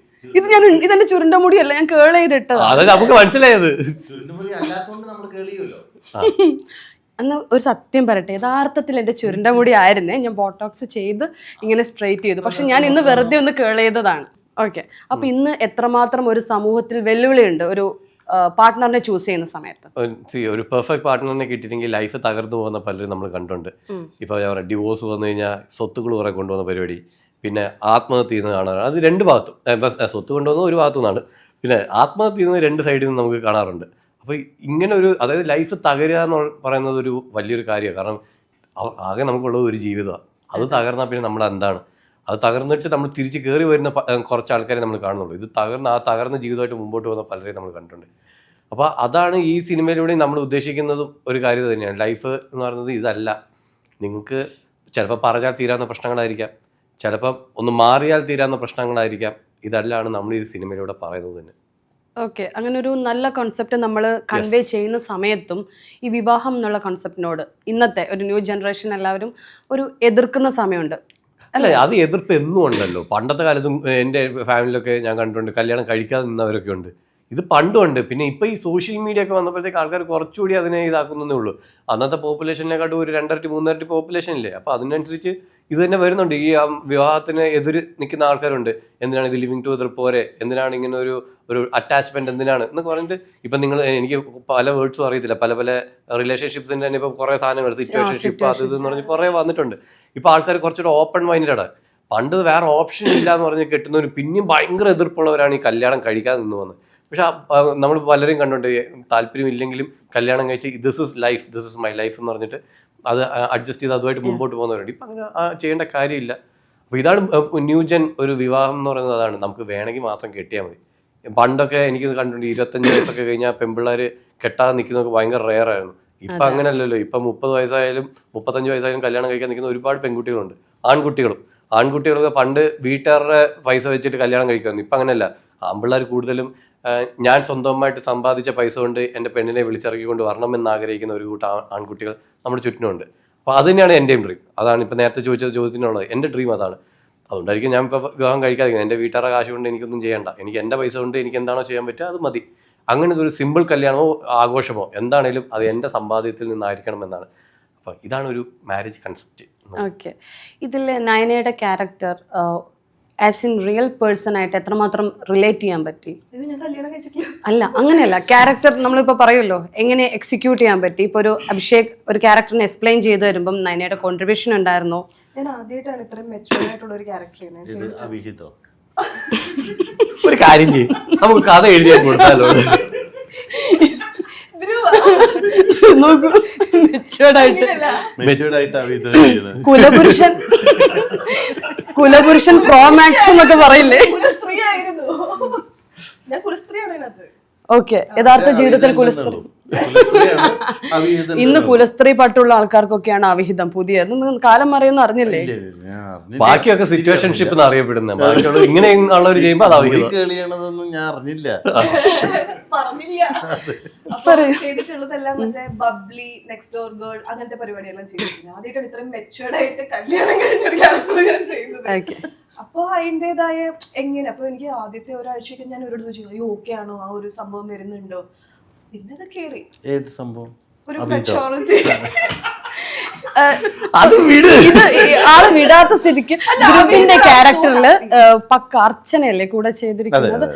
ഇതെന്റെ ചുരുണ്ട മുടിയല്ല, ഞാൻ കേൾ ചെയ്തിട്ടത്. നമുക്ക് മനസ്സിലായത്. അന്ന് ഒരു സത്യം പറയട്ടെ, യഥാർത്ഥത്തിൽ എൻ്റെ ചുരുണ്ട മുടി ആയിരുന്നേ. ഞാൻ ബോട്ടോക്സ് ചെയ്ത് ഇങ്ങനെ സ്ട്രെയിറ്റ് ചെയ്തു. പക്ഷെ ഞാൻ ഇന്ന് വെറുതെ ഒന്ന് കേൾ ചെയ്തതാണ്. ഓക്കെ, അപ്പൊ ഇന്ന് എത്രമാത്രം ഒരു സമൂഹത്തിൽ വെല്ലുവിളിയുണ്ട് ഒരു പാർട്ട്ണറിനെ ചൂസ് ചെയ്യുന്ന സമയത്ത്. ഒരു പെർഫെക്റ്റ് പാർട്ട്ണറിനെ കിട്ടിയില്ലെങ്കിൽ ലൈഫ് തകർന്നു പോകുന്ന പലരും നമ്മൾ കണ്ടിട്ടുണ്ട്. ഇപ്പൊ ഞാൻ പറയാം, ഡിവോഴ്സ് വന്നു കഴിഞ്ഞാൽ സ്വത്തുക്കൾ കുറെ കൊണ്ടുവന്ന പരിപാടി, പിന്നെ ആത്മഹത്യ ചെയ്യുന്നത് കാണാറുണ്ട്. അത് രണ്ട് ഭാഗത്തും, സ്വത്ത് കൊണ്ടുവന്നത് ഒരു ഭാഗത്തു നിന്നാണ്, പിന്നെ ആത്മഹത്യ ചെയ്യുന്നത് രണ്ട് സൈഡിൽ നിന്ന് നമുക്ക് കാണാറുണ്ട്. അപ്പോൾ ഇങ്ങനെ ഒരു, അതായത് ലൈഫ് തകരുക എന്ന് പറയുന്നത് ഒരു വലിയൊരു കാര്യമാണ്. കാരണം ആകെ നമുക്കുള്ളത് ഒരു ജീവിതമാണ്. അത് തകർന്നാൽ പിന്നെ നമ്മൾ എന്താണ്? അത് തകർന്നിട്ട് നമ്മൾ തിരിച്ച് കയറി വരുന്ന കുറച്ച് ആൾക്കാരെ നമ്മൾ കാണുന്നുള്ളൂ. ഇത് തകർന്ന ജീവിതമായിട്ട് മുമ്പോട്ട് പോകുന്ന പലരെയും നമ്മൾ കണ്ടിട്ടുണ്ട്. അപ്പോൾ അതാണ് ഈ സിനിമയിലൂടെ നമ്മൾ ഉദ്ദേശിക്കുന്നതും ഒരു കാര്യം തന്നെയാണ്. ലൈഫ് എന്ന് പറയുന്നത് ഇതല്ല. നിങ്ങൾക്ക് ചിലപ്പോൾ പറഞ്ഞാൽ തീരാവുന്ന പ്രശ്നങ്ങളായിരിക്കാം, ചിലപ്പം ഒന്ന് മാറിയാൽ തീരാവുന്ന പ്രശ്നങ്ങളായിരിക്കാം. ഇതല്ലാണ് നമ്മൾ ഈ സിനിമയിലൂടെ പറയുന്നത് തന്നെ. ഓക്കെ, അങ്ങനെ ഒരു നല്ല കോൺസെപ്റ്റ് നമ്മൾ കൺവേ ചെയ്യുന്ന സമയത്തും ഈ വിവാഹം എന്നുള്ള കോൺസെപ്റ്റിനോട് ഇന്നത്തെ ഒരു ന്യൂ ജനറേഷൻ എല്ലാവരും ഒരു എതിർക്കുന്ന സമയമുണ്ട്. അല്ല, അത് എതിർപ്പ് എന്നും ഉണ്ടല്ലോ. പണ്ടത്തെ കാലത്തും എൻ്റെ ഫാമിലിയിലൊക്കെ ഞാൻ കണ്ടിട്ടുണ്ട്, കല്യാണം കഴിക്കാതെ നിന്നവരൊക്കെ ഉണ്ട്. ഇത് പണ്ടുണ്ട്. പിന്നെ ഇപ്പോൾ ഈ സോഷ്യൽ മീഡിയ ഒക്കെ വന്നപ്പോഴത്തേക്ക് ആൾക്കാർ കുറച്ചുകൂടി അതിനെ ഇതാക്കുന്നതേ ഉള്ളൂ. അന്നത്തെ പോപ്പുലേഷനെക്കാട്ടും ഒരു 2-3 പോപ്പുലേഷൻ ഇല്ലേ. അപ്പോൾ അതിനനുസരിച്ച് ഇത് തന്നെ വരുന്നുണ്ട്. ഈ വിവാഹത്തിന് എതിര് നിൽക്കുന്ന ആൾക്കാരുണ്ട്. എന്തിനാണ് ഇത് ലിവിങ് ടുഗദർ പോരെ, എന്തിനാണ് ഇങ്ങനെ ഒരു അറ്റാച്ച്മെന്റ് എന്തിനാണ് എന്നൊക്കെ പറഞ്ഞിട്ട്. ഇപ്പം നിങ്ങൾ, എനിക്ക് പല വേർഡ്സും അറിയത്തില്ല, പല റിലേഷൻഷിപ്സിൻ്റെ തന്നെ ഇപ്പോൾ കുറേ സാധനങ്ങൾ, സിറ്റുവേഷൻഷിപ്പ് അത് ഇതെന്ന് പറഞ്ഞ് കുറേ വന്നിട്ടുണ്ട്. ഇപ്പോൾ ആൾക്കാർ കുറച്ചുകൂടെ ഓപ്പൺ മൈൻഡാണ്. പണ്ട് വേറെ ഓപ്ഷൻ ഇല്ല എന്ന് പറഞ്ഞ് കെട്ടുന്നവർ പിന്നെയും ഭയങ്കര എതിർപ്പുള്ളവരാണ് ഈ കല്യാണം കഴിക്കാതെ നിന്ന് വന്നത്. പക്ഷെ നമ്മൾ പലരും കണ്ടുകൊണ്ട് താല്പര്യം ഇല്ലെങ്കിലും കല്യാണം കഴിച്ച് this is life, this is my life എന്ന് പറഞ്ഞിട്ട് അത് അഡ്ജസ്റ്റ് ചെയ്ത് അതുമായിട്ട് മുമ്പോട്ട് പോകുന്നവരുണ്ട്. ഇപ്പം അങ്ങനെ ചെയ്യേണ്ട കാര്യമില്ല. അപ്പോൾ ഇതാണ് ന്യൂജൻ ഒരു വിവാഹം എന്ന് പറയുന്നത്. അതാണ്, നമുക്ക് വേണമെങ്കിൽ മാത്രം കെട്ടിയാൽ മതി. പണ്ടൊക്കെ എനിക്ക് കണ്ടിട്ടുണ്ട് 25 വയസ്സൊക്കെ കഴിഞ്ഞാൽ പെൺപിള്ളേർ കെട്ടാതെ നിൽക്കുന്നതൊക്കെ ഭയങ്കര റെയർ ആയിരുന്നു. ഇപ്പം അങ്ങനെയല്ലല്ലോ. ഇപ്പം 30 വയസ്സായാലും 35 വയസ്സായാലും കല്യാണം കഴിക്കാൻ നിൽക്കുന്ന ഒരുപാട് പെൺകുട്ടികളുണ്ട്, ആൺകുട്ടികളൊക്കെ പണ്ട് വീട്ടുകാരുടെ പൈസ വെച്ചിട്ട് കല്യാണം കഴിക്കുമായിരുന്നു. ഇപ്പം അങ്ങനെയല്ല. ആൺപിള്ളേർ കൂടുതലും ഞാൻ സ്വന്തമായിട്ട് സമ്പാദിച്ച പൈസ കൊണ്ട് എൻ്റെ പെണ്ണിനെ വിളിച്ചിറക്കിക്കൊണ്ട് വരണമെന്ന് ആഗ്രഹിക്കുന്ന ഒരു കൂട്ടം ആൺകുട്ടികൾ നമ്മുടെ ചുറ്റിനുണ്ട്. അപ്പോൾ അത് തന്നെയാണ് എൻ്റെയും ഡ്രീം. അതാണ് ഇപ്പം നേരത്തെ ചോദിച്ച ചോദ്യത്തിനുള്ളത്. എൻ്റെ ഡ്രീം അതാണ്. അതുകൊണ്ടായിരിക്കും ഞാൻ ഇപ്പോൾ വിവാഹം കഴിക്കാതിരിക്കുന്നത്. എൻ്റെ വീട്ടുകാരുടെ കാശ് കൊണ്ട് എനിക്കൊന്നും ചെയ്യണ്ട, എനിക്ക് എൻ്റെ പൈസ കൊണ്ട് എനിക്ക് എന്താണോ ചെയ്യാൻ പറ്റുക അത് മതി. അങ്ങനെ ഒരു സിമ്പിൾ കല്യാണമോ ആഘോഷമോ എന്താണേലും അത് എൻ്റെ സമ്പാദ്യത്തിൽ നിന്നായിരിക്കണം എന്നാണ്. അപ്പോൾ ഇതാണ് ഒരു മാരേജ് കൺസെപ്റ്റ്. ഓക്കെ. ഇതിൽ നയനയുടെ character as in real person ആയിട്ട് എത്രമാത്രം റിലേറ്റ് ചെയ്യാൻ പറ്റി? ഞാൻ കല്യാണം കഴിച്ചിട്ടില്ല. അല്ല, അങ്ങനെയല്ല. ക്യാരക്ടർ നമ്മളിപ്പോൾ പറയുമല്ലോ, എങ്ങനെ എക്സിക്യൂട്ട് ചെയ്യാൻ പറ്റി? ഇപ്പോൾ ഒരു അഭിഷേക് ഒരു ക്യാരക്ടറിനെ എക്സ്പ്ലെയിൻ ചെയ്ത് വരുമ്പം നയനയുടെ കോൺട്രിബ്യൂഷൻ ഉണ്ടായിരുന്നോ? ഞാൻ ആദ്യമായിട്ടാണ് ഇത്രയും മെച്ചുവേർഡ് ആയിട്ടുള്ള ഒരു ക്യാരക്ടർ ചെയ്യുന്നത്. അഭിഹിതോ ഒരു കാര്യം ചെയ്യും, നമുക്ക് കഥ എഴുതിയാൽ കൊടുത്താലോ? നോക്കൂ, മെച്ചുവേർഡായിട്ട് അഭിഹിതം കുലപുരുഷൻ പ്രോമാക്സ് എന്നൊക്കെ പറയില്ലേ? സ്ത്രീ ആയിരുന്നു ഞാൻ, കുലസ്ത്രീയാണ് അതിനകത്ത്. ഓക്കെ, യഥാർത്ഥ ജീവിതത്തിൽ കുലസ്ത്രീ. ഇന്ന് കുലസ്ത്രീ പട്ടുള്ള ആൾക്കാർക്കൊക്കെയാണ് അവിഹിതം. പുതിയ കാലം മറിയെന്ന് അറിഞ്ഞില്ലേ? ബാക്കിയൊക്കെ സിറ്റുവേഷൻഷിപ്പ് അറിയപ്പെടുന്നത്. ബാക്കിയുള്ള ഇങ്ങനെ ഉള്ളവർ ചെയ്യുമ്പോൾ അത് അവിഹിതം. കളിയാണതൊന്നും ഞാൻ അറിഞ്ഞില്ല. ചെയ്തിട്ടുള്ളതെല്ലാം മറ്റേ ബബ്ലി, നെക്സ്റ്റ് ഡോർ ഗേൾ, അങ്ങനത്തെ പരിപാടിയെല്ലാം ചെയ്തിട്ടുണ്ട്. ആദ്യമായിട്ടാണ് ഇത്രയും മെച്ചുവേർഡ് ആയിട്ട് കല്യാണം കഴിഞ്ഞ ഒരു ക്യാരക്ടർ ഞാൻ ചെയ്യുന്നത്. അപ്പൊ അതിൻ്റെതായ എങ്ങനെ, അപ്പൊ എനിക്ക് ആദ്യത്തെ ഒരാഴ്ചയൊക്കെ ഞാൻ ഒരിടത്ത് ചോദിച്ചു ഓക്കെ ആണോ, ആ ഒരു സംഭവം വരുന്നുണ്ടോ? പിന്നെ അത് കേറി. ഏത് സംഭവം? ഒരു മെച്ചോറിറ്റി. ഇത് ആള് വിടാത്ത സ്ഥിതിക്ക് ഗ്രൂപ്പിന്റെ ക്യാരക്ടറില് പക്ക അർച്ചനയല്ലേ കൂടെ ചെയ്തിരിക്കുന്നത്?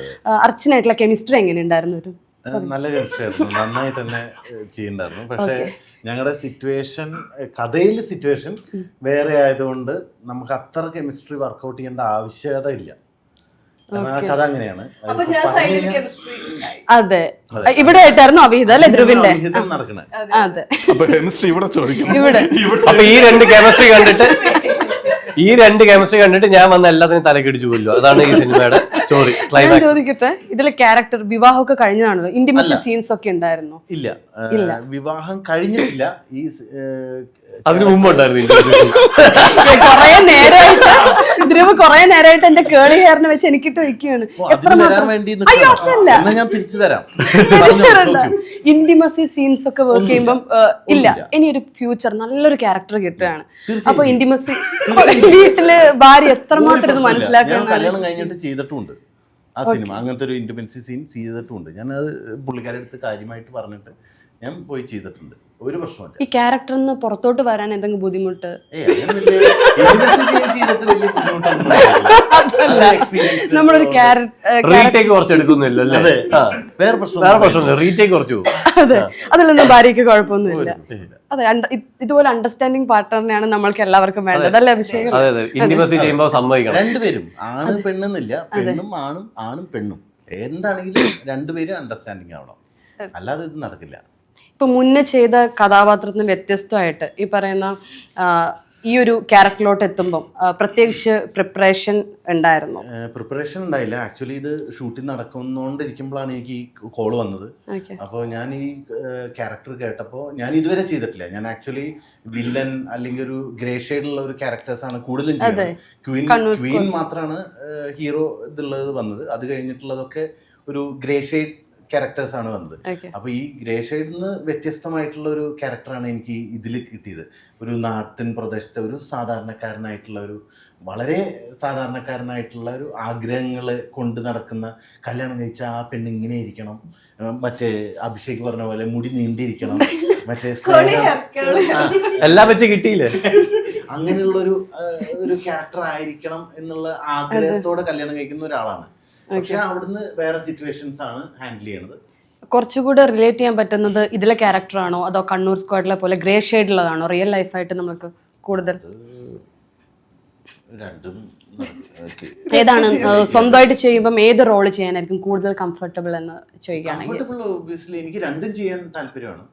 അർച്ചനായിട്ടുള്ള കെമിസ്ട്രി എങ്ങനെ ഉണ്ടായിരുന്നു? നല്ല കെമിസ്ട്രി ആയിരുന്നു, നന്നായിട്ട് തന്നെ ചെയ്യുന്നുണ്ടായിരുന്നു. പക്ഷേ ഞങ്ങളുടെ സിറ്റുവേഷൻ, കഥയിലെ സിറ്റുവേഷൻ വേറെ ആയതുകൊണ്ട് നമുക്ക് അത്ര കെമിസ്ട്രി വർക്കൗട്ട് ചെയ്യേണ്ട ആവശ്യകത ഇല്ല. കഥ അങ്ങനെയാണ്. അതെ, ഇവിടെ ആയിട്ടായിരുന്നു അവിഹിതം അല്ലെ ധ്രുവിന്റെ? അതെ, കെമിസ്ട്രി ഇവിടെ ചോദിക്കണം. അപ്പൊ ഈ രണ്ട് കെമിസ്ട്രി കണ്ടിട്ട് ഞാൻ വന്ന എല്ലാത്തിനും തലക്കിടിച്ചു കൊല്ലും. അതാണ് ഈ സിനിമയുടെ സ്റ്റോറി. ഞാൻ ചോദിക്കട്ടെ, ഇതിലെ ക്യാരക്ടർ വിവാഹമൊക്കെ കഴിഞ്ഞതാണല്ലോ, ഇന്റിമസി സീൻസ് ഒക്കെ ഉണ്ടായിരുന്നു? ഇല്ല, വിവാഹം കഴിഞ്ഞിട്ടില്ല. ഈ അതിനു മുമ്പുണ്ടായിരുന്നു. ധ്രുവ് കൊറേ നേരമായിട്ട് എന്റെ കേളി ഹെയറിനെ വെച്ച് എനിക്കിട്ട് വെക്കുകയാണ്. ഞാൻ തിരിച്ചു തരാം. ഇന്റിമസി സീൻസ് ഒക്കെ വർക്ക് ചെയ്യുമ്പം ഇല്ല, ഇനി ഒരു ഫ്യൂച്ചർ നല്ലൊരു ക്യാരക്ടർ കിട്ടുകയാണ്. അപ്പൊ ഇന്റിമസി വീട്ടില് ഭാര്യ എത്രമാത്രം ഇത് മനസ്സിലാക്കാൻ കല്യാണം കഴിഞ്ഞിട്ട് ചെയ്തിട്ടുണ്ട് ആ സിനിമ. അങ്ങനത്തെ ഒരു ഇന്റിമസി സീൻ ചെയ്തിട്ടുണ്ട്. ഞാൻ അത് പുള്ളിക്കാരുടെ അടുത്ത് കാര്യമായിട്ട് പറഞ്ഞിട്ട് ഞാൻ പോയി ചെയ്തിട്ടുണ്ട്. ഒരു പ്രശ്നമില്ല. ഈ ക്യാരക്ടറിന്ന് പുറത്തോട്ട് വരാൻ എന്തെങ്കിലും ബുദ്ധിമുട്ട്? നമ്മളൊരു റീടേക്ക് കുറച്ച് എടുക്കുന്നില്ല. അതെ, അതിലൊന്നും ഭാര്യയ്ക്ക് കുഴപ്പമൊന്നുമില്ല. അതെ, ഇതുപോലെ അണ്ടർസ്റ്റാൻഡിങ് പാർട്ട്ണറിനെയാണ് നമ്മൾക്ക് എല്ലാവർക്കും വേണ്ടത് അല്ലേ അഭിഷേക്? രണ്ടുപേരും, ആണ് പെണ്ണെന്നില്ല, പെണ്ണും ആണും, ആണും പെണ്ണും, എന്താണെങ്കിലും രണ്ടുപേരും അണ്ടർസ്റ്റാൻഡിങ് ആവണം, അല്ലാതെ ഇത് നടക്കില്ല. ഇപ്പൊ മുന്നേ ചെയ്ത കഥാപാത്രത്തിന് വ്യത്യസ്തമായിട്ട് ഈ പറയുന്ന ഈ ഒരു ക്യാരക്ടറിലോട്ട് എത്തുമ്പം പ്രത്യേകിച്ച് പ്രിപ്പറേഷൻ ഉണ്ടായിരുന്നു? പ്രിപ്പറേഷൻ ഉണ്ടായില്ല. ആക്ച്വലി ഇത് ഷൂട്ടിംഗ് നടക്കുന്നോണ്ടിരിക്കുമ്പോഴാണ് എനിക്ക് ഈ കോള് വന്നത്. അപ്പോൾ ഞാൻ ഈ ക്യാരക്ടർ കേട്ടപ്പോൾ, ഞാൻ ഇതുവരെ ചെയ്തിട്ടില്ല. ഞാൻ ആക്ച്വലി വില്ലൻ അല്ലെങ്കിൽ ഒരു ഗ്രേ ഷെയ്ഡുള്ള ഒരു ക്യാരക്ടേഴ്സാണ് കൂടുതലും ചെയ്യുന്നത്. ക്വീൻ മാത്രമാണ് ഹീറോ ഇതുള്ളത് വന്നത്. അത് കഴിഞ്ഞിട്ടുള്ളതൊക്കെ ഒരു ഗ്രേ ഷെയ്ഡ് ക്യാരക്ടേഴ്സ് ആണ് വന്നത്. അപ്പോൾ ഈ ഗ്രേ ഷെയ്ഡിൽ നിന്ന് വ്യത്യസ്തമായിട്ടുള്ള ഒരു ക്യാരക്ടറാണ് എനിക്ക് ഇതിൽ കിട്ടിയത്. ഒരു നാട്ടിൻ പ്രദേശത്തെ ഒരു സാധാരണക്കാരനായിട്ടുള്ള ഒരു, വളരെ സാധാരണക്കാരനായിട്ടുള്ള ഒരു ആഗ്രഹങ്ങൾ കൊണ്ട് നടക്കുന്ന, കല്യാണം കഴിച്ച ആ പെണ്ണ് ഇങ്ങനെ ഇരിക്കണം, മറ്റേ അഭിഷേക് പറഞ്ഞ പോലെ മുടി നീണ്ടിരിക്കണം, മറ്റേ എല്ലാം വെച്ച് കിട്ടിയില്ലേ, അങ്ങനെയുള്ളൊരു ഒരു ക്യാരക്ടർ ആയിരിക്കണം എന്നുള്ള ആഗ്രഹത്തോടെ കല്യാണം കഴിക്കുന്ന ഒരാളാണ്. പക്ഷെ അവിടുന്ന് വേറെ സിറ്റുവേഷൻസ് ആണ് ഹാൻഡിൽ ചെയ്യണത്. കുറച്ചുകൂടെ റിലേറ്റ് ചെയ്യാൻ പറ്റുന്നത് ഇതിലെ ക്യാരക്ടറാണോ അതോ കണ്ണൂർ സ്ക്വാഡിലെ പോലെ ഗ്രേ ഷെയ്ഡുള്ളതാണോ റിയൽ ലൈഫായിട്ട് നമുക്ക് കൂടുതൽ? രണ്ടും ഏതാണ് സ്വന്തമായിട്ട് ചെയ്യുമ്പം ഏത് റോള് ചെയ്യാനായിരിക്കും കൂടുതൽ കംഫർട്ടബിൾ എന്ന് ചോദിക്കുകയാണെങ്കിൽ? കംഫർട്ടബിൾ ഒബ്വിയസ്ലി എനിക്ക് രണ്ടും ചെയ്യാൻ താല്പര്യമാണ്.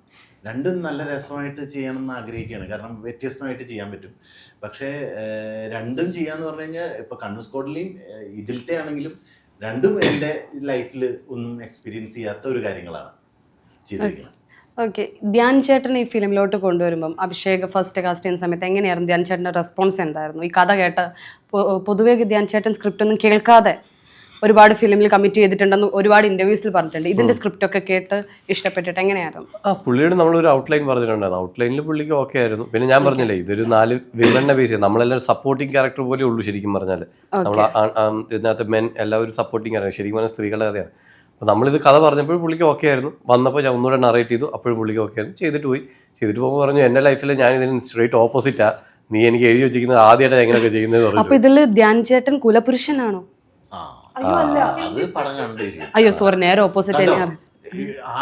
രണ്ടും നല്ല രസമായിട്ട് ചെയ്യണം എന്ന് ആഗ്രഹിക്കുകയാണ്. കാരണം വ്യത്യസ്തമായിട്ട് ചെയ്യാൻ പറ്റും. പക്ഷേ രണ്ടും ചെയ്യാന്ന് പറഞ്ഞു കഴിഞ്ഞാൽ ഇപ്പൊ കണ്ണൂർ സ്ക്വാഡിലെയും ഇതിലത്തെ ആണെങ്കിലും രണ്ടും എൻ്റെ ലൈഫിൽ ഒന്നും എക്സ്പീരിയൻസ് ചെയ്യാത്ത ഒരു കാര്യങ്ങളാണ് ചെയ്തിരിക്കുന്നത്. ഓക്കെ, ധ്യാൻ ചേട്ടൻ ഈ ഫിലിമിലോട്ട് കൊണ്ടുവരുമ്പം അഭിഷേക് ഫസ്റ്റ് കാസ്റ്റ് ചെയ്യുന്ന സമയത്ത് എങ്ങനെയായിരുന്നു ധ്യാൻ ചേട്ടൻ്റെ റെസ്പോൺസ് എന്തായിരുന്നു? ഈ കഥ കേട്ട് പൊതുവേ ധ്യാൻ ചേട്ടൻ സ്ക്രിപ്റ്റ് ഒന്നും കേൾക്കാതെ ഒരുപാട് ഫിലിമിൽ കമ്മിറ്റ് ചെയ്തിട്ടുണ്ടെന്ന് ഒരുപാട് ഇന്റർവ്യൂസിൽ പറഞ്ഞിട്ടുണ്ട്. ഇതിന്റെ സ്ക്രിപ്റ്റ് ഒക്കെ കേട്ട് ഇഷ്ടപ്പെട്ടിട്ട് എങ്ങനെയായിരുന്നു? പുള്ളിയോട് നമ്മളൊരു ഔട്ട്ലൈൻ പറഞ്ഞിട്ടുണ്ടായിരുന്നു. ഔട്ട്ലൈനിൽ പുള്ളിക്ക് ഓക്കെ ആയിരുന്നു. പിന്നെ ഞാൻ പറഞ്ഞില്ലേ, ഇതൊരു 4 വിമനെ ബേസ് ചെയ്ത് നമ്മളെല്ലാം സപ്പോർട്ടിങ് ക്യാരക്ടർ പോലെ ഉള്ളൂ ശരിക്കും പറഞ്ഞാൽ. നമ്മൾ ഇതിനകത്ത് മെൻ എല്ലാവരും സപ്പോർട്ടിങ് ക്യാരക്ടർ, ശരിക്കും പറഞ്ഞാൽ സ്ത്രീകളുടെ കഥയാണ്. അപ്പോൾ നമ്മളിത് കഥ പറഞ്ഞപ്പോൾ പുള്ളിക്ക് ഓക്കെ ആയിരുന്നു. വന്നപ്പോൾ ഞാൻ ഒന്നുകൂടെ നറേറ്റ് ചെയ്തു, അപ്പോഴും പുള്ളിക്ക് ഓക്കെ ആയിരുന്നു. ചെയ്തിട്ട് പോകുമ്പോൾ പറഞ്ഞു എൻ്റെ ലൈഫിൽ ഞാൻ ഇതിന് സ്ട്രേറ്റ് ഓപ്പോസിറ്റാ, നീ എനിക്ക് എഴുതി വെച്ചിരിക്കുന്നത് ആദ്യമായിട്ട് എങ്ങനെയൊക്കെ ചെയ്യുന്നത് പറഞ്ഞു. അപ്പൊ ഇതിൽ ധ്യാൻ ചേട്ടൻ കുലപുരുഷനാണോ? അത് പടം കണ്ടിരിക്കും. അയ്യോ സോറി, നേരെ ഓപ്പോസിറ്റ്.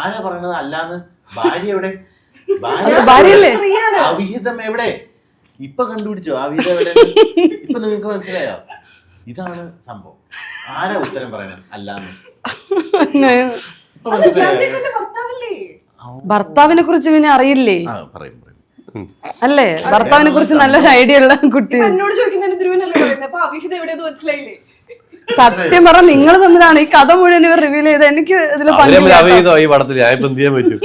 ആരാ പറയണത് അല്ലാന്ന്? ഭാര്യ എവിടെ? ഭാര്യയല്ലേ? അവിഹിതം എവിടെ? ഇപ്പൊ കണ്ടുപിടിച്ചോ അവിഹിതം എവിടെ? ഇപ്പൊ നിങ്ങൾക്ക് മനസ്സിലായോ? ഇതാണ് സംഭവം. ആരാ ഉത്തരം പറയണത് അല്ലാന്ന്? ഭർത്താവിനെ കുറിച്ച് പിന്നെ അറിയില്ലേ? പറയും അല്ലേ? ഭർത്താവിനെ കുറിച്ച് നല്ലൊരു ഐഡിയ ഉള്ള കുട്ടി. എന്നോട് ചോദിക്കുന്നതിന് ധ്രുവനല്ലേ പറയുന്നത്? അപ്പൊ അവിഹിതം എവിടെയെന്ന് മനസ്സിലായില്ലേ? സത്യം പറഞ്ഞ നിങ്ങൾ തമ്മിലാണ് ഈ കഥ മുഴുവൻ ഇവർ റിവീൽ ചെയ്ത്. എനിക്ക് ഇതിൽ ഈ പടത്തിൽ ഞാൻ ഇപ്പം എന്ത് ചെയ്യാൻ പറ്റും?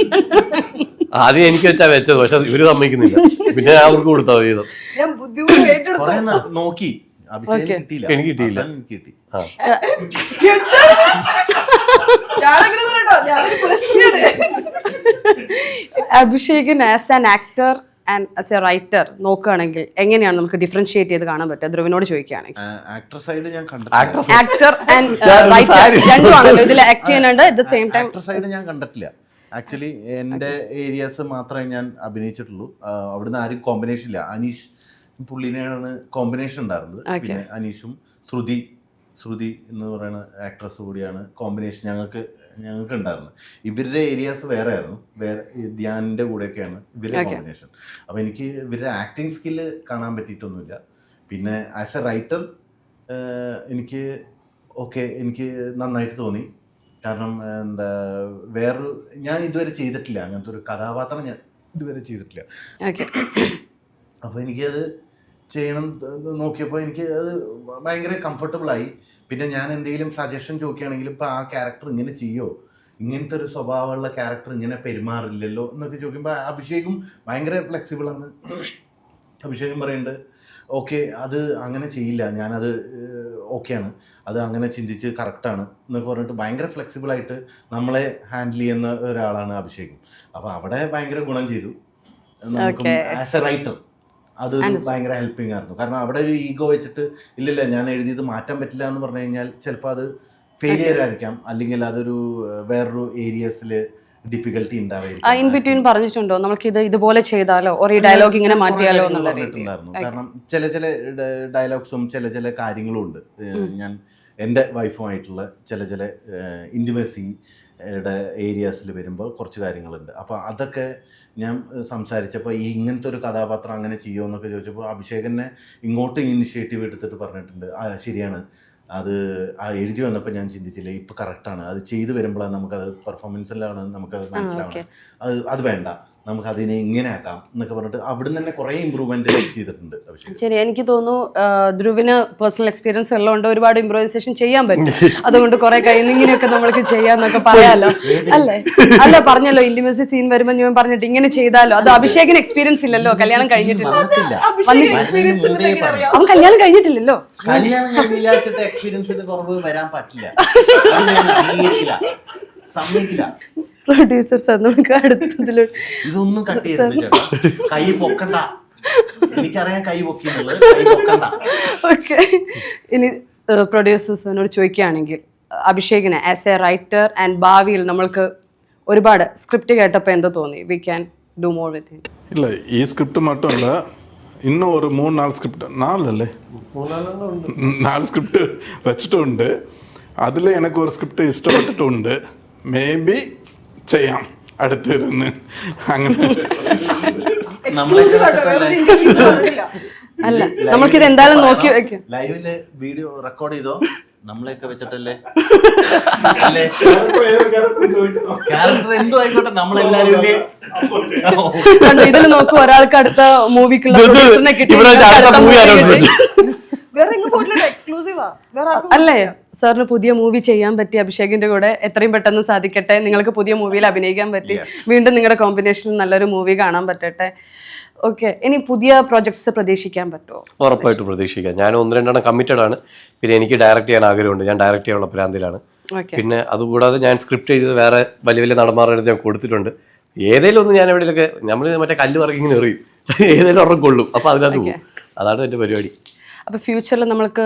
ആദ്യം എനിക്ക് വെച്ചാ വെച്ചത്, പക്ഷെ ഇവര് സമ്മതിക്കുന്നില്ല. പിന്നെ ഞാൻ അവർക്ക് കൊടുത്താ വീതം. ഞാൻ ബുദ്ധിമുട്ട് ഏറ്റെടുത്തു നോക്കി. എനിക്ക് കിട്ടിയില്ല. കിട്ടി. അഭിഷേകിന് as an actor and as a writer നോക്കുകയാണെങ്കിൽ എങ്ങനെയാണ് നമുക്ക് ഡിഫറൻഷിയേറ്റ് ചെയ്ത് കാണാൻ പറ്റുക? ധ്രുവിനോട് ചോദിക്കുകയാണെങ്കിൽ ആക്ടർ സൈഡ് ഞാൻ ആക്ടർ ആൻഡ് റൈറ്റർ രണ്ടുമാണല്ലോ ഇതിൽ ആക്ട് ചെയ്യുന്നുണ്ട്. At the same time actor side ഞാൻ കണ്ടിട്ടില്ല. ആക്ച്വലി എൻ്റെ ഏരിയാസ് മാത്രമേ ഞാൻ അഭിനയിച്ചിട്ടുള്ളൂ. അവിടുന്ന് ആരും കോമ്പിനേഷൻ ഇല്ല. അനീഷ് പുള്ളിനെയാണ് കോമ്പിനേഷൻ ഉണ്ടായിരുന്നത്. പിന്നെ അനീഷും ശ്രുതി എന്ന് പറയുന്ന ആക്ട്രസ് കൂടിയാണ് കോമ്പിനേഷൻ ഞങ്ങൾക്ക് ഉണ്ടായിരുന്നത്. ഇവരുടെ ഏരിയാസ് വേറെ ആയിരുന്നു. വേറെ ധ്യാനിൻ്റെ കൂടെയൊക്കെയാണ് ഇവരുടെ കോമ്പിനേഷൻ. അപ്പോൾ എനിക്ക് ഇവരുടെ ആക്ടിങ് സ്കില്ല് കാണാൻ പറ്റിയിട്ടൊന്നുമില്ല. പിന്നെ ആസ് എ റൈറ്റർ എനിക്ക് നന്നായിട്ട് തോന്നി. കാരണം എന്താ, ഞാൻ ഇതുവരെ ചെയ്തിട്ടില്ല അങ്ങനത്തെ ഒരു കഥാപാത്രം, ഞാൻ ഇതുവരെ ചെയ്തിട്ടില്ല. അപ്പോൾ എനിക്കത് ചെയ്യണം നോക്കിയപ്പോൾ എനിക്ക് അത് ഭയങ്കര കംഫർട്ടബിളായി. പിന്നെ ഞാൻ എന്തെങ്കിലും സജഷൻ ചോദിക്കുകയാണെങ്കിലും ഇപ്പോൾ ആ ക്യാരക്ടർ ഇങ്ങനെ ചെയ്യോ, ഇങ്ങനത്തെ ഒരു സ്വഭാവമുള്ള ക്യാരക്ടർ ഇങ്ങനെ പെരുമാറില്ലല്ലോ എന്നൊക്കെ ചോദിക്കുമ്പോൾ അഭിഷേകും ഭയങ്കര ഫ്ലെക്സിബിളാണ്. അഭിഷേകും പറയുന്നുണ്ട് ഓക്കെ അത് അങ്ങനെ ചെയ്യില്ല, ഞാനത് ഓക്കെയാണ്, അത് അങ്ങനെ ചിന്തിച്ച് കറക്റ്റാണ് എന്നൊക്കെ പറഞ്ഞിട്ട് ഭയങ്കര ഫ്ലെക്സിബിളായിട്ട് നമ്മളെ ഹാൻഡിൽ ചെയ്യുന്ന ഒരാളാണ് അഭിഷേകും. അപ്പോൾ അവിടെ ഭയങ്കര ഗുണം ചെയ്തു നമുക്ക് ആസ് എ റൈറ്റർ. അതൊരു ഭയങ്കര ഹെൽപ്പിംഗ് ആയിരുന്നു. കാരണം അവിടെ ഒരു ഈഗോ വെച്ചിട്ട് ഇല്ലില്ല ഞാൻ എഴുതിയത് മാറ്റാൻ പറ്റില്ല എന്ന് പറഞ്ഞു കഴിഞ്ഞാൽ ചിലപ്പോൾ അത് ഫെയിലിയർ ആയിരിക്കാം, അല്ലെങ്കിൽ അതൊരു വേറൊരു ഏരിയസിൽ ഡിഫിക്കൽട്ടി ഉണ്ടാവായിരിക്കും. ഇൻ ബിറ്റ്വീൻ പറഞ്ഞിട്ടുണ്ടോ നമുക്ക് ഇതുപോലെ ചെയ്താലോ ഒരു ഡയലോഗ് ഇങ്ങനെ മാറ്റിയാലോ എന്നുള്ള പറഞ്ഞിട്ടുണ്ടായിരുന്നു. കാരണം ചില ഡയലോഗ്സും ചില കാര്യങ്ങളും ഉണ്ട്. ഞാൻ എൻ്റെ വൈഫുമായിട്ടുള്ള ചില ഇൻറ്റിമസിയുടെ ഏരിയാസിൽ വരുമ്പോൾ കുറച്ച് കാര്യങ്ങളുണ്ട്. അപ്പോൾ അതൊക്കെ ഞാൻ സംസാരിച്ചപ്പോൾ ഇങ്ങനത്തെ ഒരു കഥാപാത്രം അങ്ങനെ ചെയ്യുമോ എന്നൊക്കെ ചോദിച്ചപ്പോൾ അഭിഷേകനെ ഇങ്ങോട്ട് ഇനിഷ്യേറ്റീവ് എടുത്തിട്ട് പറഞ്ഞിട്ടുണ്ട് ശരിയാണ്, അത് എഴുതി വന്നപ്പോൾ ഞാൻ ചിന്തിച്ചില്ല, ഇപ്പം കറക്റ്റാണ്, അത് ചെയ്തു വരുമ്പോഴാണ് നമുക്കത് പെർഫോമൻസിലാണ് നമുക്കത് മനസ്സിലാവണം, അത് വേണ്ട, നമുക്കതിനെ ഇങ്ങനെ ആക്കാം എന്നൊക്കെ പറഞ്ഞിട്ട് അവിടുന്ന് തന്നെ കുറേ ഇമ്പ്രൂവ്മെന്റ് ചെയ്തിട്ടുണ്ട്. ശരി, എനിക്ക് തോന്നുന്നു ധ്രുവിന് പേഴ്സണൽ എക്സ്പീരിയൻസ് ഉള്ളതുകൊണ്ട് ഒരുപാട് ഇംപ്രൂവൈസേഷൻ ചെയ്യാൻ പറ്റും. അതുകൊണ്ട് കുറെ കഴിയുന്ന ഇങ്ങനെയൊക്കെ നമ്മൾക്ക് ചെയ്യാന്നൊക്കെ പറയാലോ അല്ല പറഞ്ഞല്ലോ ഇന്റിമസി സീൻ വരുമ്പോൾ ഞാൻ പറഞ്ഞിട്ട് ഇങ്ങനെ ചെയ്താലോ. അത് അഭിഷേകിന് എക്സ്പീരിയൻസ് ഇല്ലല്ലോ, കല്യാണം കഴിഞ്ഞിട്ടില്ല. അവൻ കല്യാണം കഴിഞ്ഞിട്ടില്ലല്ലോ. കല്യാണം കഴിഞ്ഞില്ലാച്ചിട്ട് എക്സ്പീരിയൻസിന് കുറവ് വരാൻ പറ്റില്ല, സമ്മതിക്കില്ല. പ്രൊഡ്യൂസേഴ്സ് നമുക്ക് അടുത്തതിലോട്ട് ഇതൊന്നും കട്ട് ചെയ്യരുത് ചേട്ടാ, കൈ പൊക്കണ്ട, എനിക്കറിയാം കൈ പൊക്കിയുള്ളത്, കൈ പൊക്കണ്ട. ഓക്കെ, ഇനി പ്രൊഡ്യൂസേഴ്സിനോട് ചോദിക്കുകയാണെങ്കിൽ അഭിഷേകിനെ ആസ് എ റൈറ്റർ ആൻഡ് ഭാവിയിൽ നമ്മൾക്ക് ഒരുപാട് സ്ക്രിപ്റ്റ് കേട്ടപ്പോൾ എന്താ തോന്നി? We can do more with him. ഇല്ല, ഈ സ്ക്രിപ്റ്റ് மட்டும் இல்ல, இன்னும் ஒரு 3-4 സ്ക്രിപ്റ്റ് 4 സ്ക്രിപ്റ്റ് വെച്ചിട്ടുണ്ട്. അതിൽ എനിക്ക് ഒരു സ്ക്രിപ്റ്റ് ഇഷ്ടപ്പെട്ടിട്ടുണ്ട്. മേബി ചെയ്യാം അടുത്തിരുന്ന് അങ്ങനെ. അല്ല നമ്മൾക്കിത് എന്തായാലും നോക്കി വെക്കും. ലൈവില് വീഡിയോ റെക്കോർഡ് ചെയ്തോ നമ്മളെയൊക്കെ വെച്ചിട്ടല്ലേ അല്ലേ? ക്യാരക്ടർ എന്തോ ആയിക്കോട്ടെ നമ്മളെല്ലാരും ഇല്ലേ? കണ്ടോ, ഇതിൽ നോക്കും ഒരാൾക്ക് അടുത്ത മൂവിക്കുള്ള പ്രൊഡ്യൂസറിനെ കിട്ടി. വേറെ എങ്ങും പോയിട്ടില്ല, എക്സ്ക്ലൂസീവാ. വേറെ ആർക്കും അല്ലേ സാറിന് പുതിയ മൂവി ചെയ്യാൻ പറ്റി അഭിഷേകിന്റെ കൂടെ, എത്രയും പെട്ടെന്ന് സാധിക്കട്ടെ. നിങ്ങൾക്ക് പുതിയ മൂവിയിൽ അഭിനയിക്കാൻ പറ്റി, വീണ്ടും നിങ്ങളുടെ കോമ്പിനേഷനിൽ നല്ലൊരു മൂവി കാണാൻ പറ്റട്ടെ. ഓക്കെ, ഇനി പുതിയ പ്രോജക്ട്സ് പ്രതീക്ഷിക്കാൻ പറ്റുമോ? ഉറപ്പായിട്ടും പ്രതീക്ഷിക്കാം. ഞാൻ 1-2 കമ്മിറ്റഡ് ആണ്. പിന്നെ എനിക്ക് ഡയറക്റ്റ് ചെയ്യാൻ ആഗ്രഹമുണ്ട്. ഞാൻ ഡയറക്റ്റ് ചെയ്യാനുള്ള പ്രാന്തിലാണ്. പിന്നെ അതുകൂടാതെ ഞാൻ സ്ക്രിപ്റ്റ് ചെയ്ത് വേറെ വലിയ വലിയ നടന്മാരുടെ അടുത്ത് ഞാൻ കൊടുത്തിട്ടുണ്ട്. ഏതെങ്കിലും ഒന്ന് ഞാൻ എവിടെയൊക്കെ നമ്മൾ മറ്റേ കല്ല് പറക്കി ഇങ്ങനെ എറിയും, ഏതെങ്കിലും ഒരെണ്ണം കൊള്ളും, അപ്പോൾ അതിനകത്ത് പോകും. അതാണ് എൻ്റെ പരിപാടി. അപ്പൊ ഫ്യൂച്ചറിൽ നമ്മൾക്ക്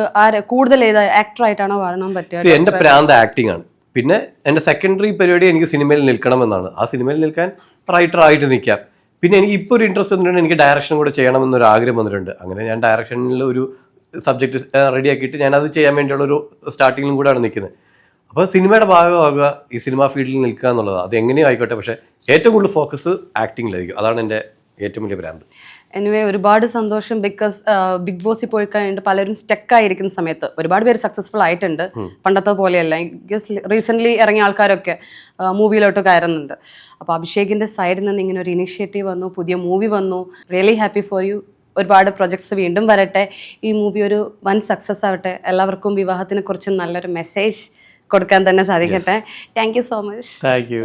കൂടുതൽ ഏതാ ആക്ടർ ആയിട്ടാണോ കാണാൻ പറ്റുക? എൻ്റെ പ്രാന്ത് ആക്ടിങ് ആണ്. പിന്നെ എൻ്റെ സെക്കൻഡറി പരിപാടി എനിക്ക് സിനിമയിൽ നിൽക്കണമെന്നാണ്. ആ സിനിമയിൽ നിൽക്കാൻ റൈറ്റർ ആയിട്ട് നിൽക്കാം. പിന്നെ എനിക്ക് ഇപ്പോൾ ഒരു ഇൻട്രസ്റ്റ് വന്നിട്ടുണ്ട്, എനിക്ക് ഡയറക്ഷൻ കൂടെ ചെയ്യണമെന്നൊരു ആഗ്രഹം വന്നിട്ടുണ്ട്. അങ്ങനെ ഞാൻ ഡയറക്ഷനിൽ ഒരു സബ്ജക്റ്റ് റെഡിയാക്കിയിട്ട് ഞാൻ അത് ചെയ്യാൻ വേണ്ടിയുള്ള ഒരു സ്റ്റാർട്ടിങ്ങിലും കൂടെയാണ് നിൽക്കുന്നത്. അപ്പോൾ സിനിമയുടെ ഭാഗമാകുക, ഈ സിനിമാ ഫീൽഡിൽ നിൽക്കുക എന്നുള്ളത് അത് എങ്ങനെയും ആയിക്കോട്ടെ, പക്ഷേ ഏറ്റവും കൂടുതൽ ഫോക്കസ് ആക്ടിങ്ങിലായിരിക്കും. അതാണ് എൻ്റെ ഏറ്റവും വലിയ ഭ്രാന്ത്. എനിവേ ഒരുപാട് സന്തോഷം. ബിക്കോസ് ബിഗ് ബോസിൽ പോയി കഴിഞ്ഞിട്ട് പലരും സ്റ്റക്കായിരിക്കുന്ന സമയത്ത് ഒരുപാട് പേര് സക്സസ്ഫുൾ ആയിട്ടുണ്ട്. പണ്ടത്തെ പോലെയല്ല. ഗസ് റീസെൻ്റ്ലി ഇറങ്ങിയ ആൾക്കാരൊക്കെ മൂവിയിലോട്ട് കയറുന്നുണ്ട്. അപ്പോൾ അഭിഷേകിൻ്റെ സൈഡിൽ നിന്ന് ഇങ്ങനെ ഒരു ഇനിഷ്യേറ്റീവ് വന്നു, പുതിയ മൂവി വന്നു. Really happy for you. ഒരുപാട് പ്രൊജക്ട്സ് വീണ്ടും വരട്ടെ. ഈ മൂവി ഒരു വൻ സക്സസ് ആവട്ടെ. എല്ലാവർക്കും വിവാഹത്തിനെ കുറിച്ച് നല്ലൊരു മെസ്സേജ് കൊടുക്കാൻ തന്നെ സാധിക്കട്ടെ. Thank you so much. Thank you.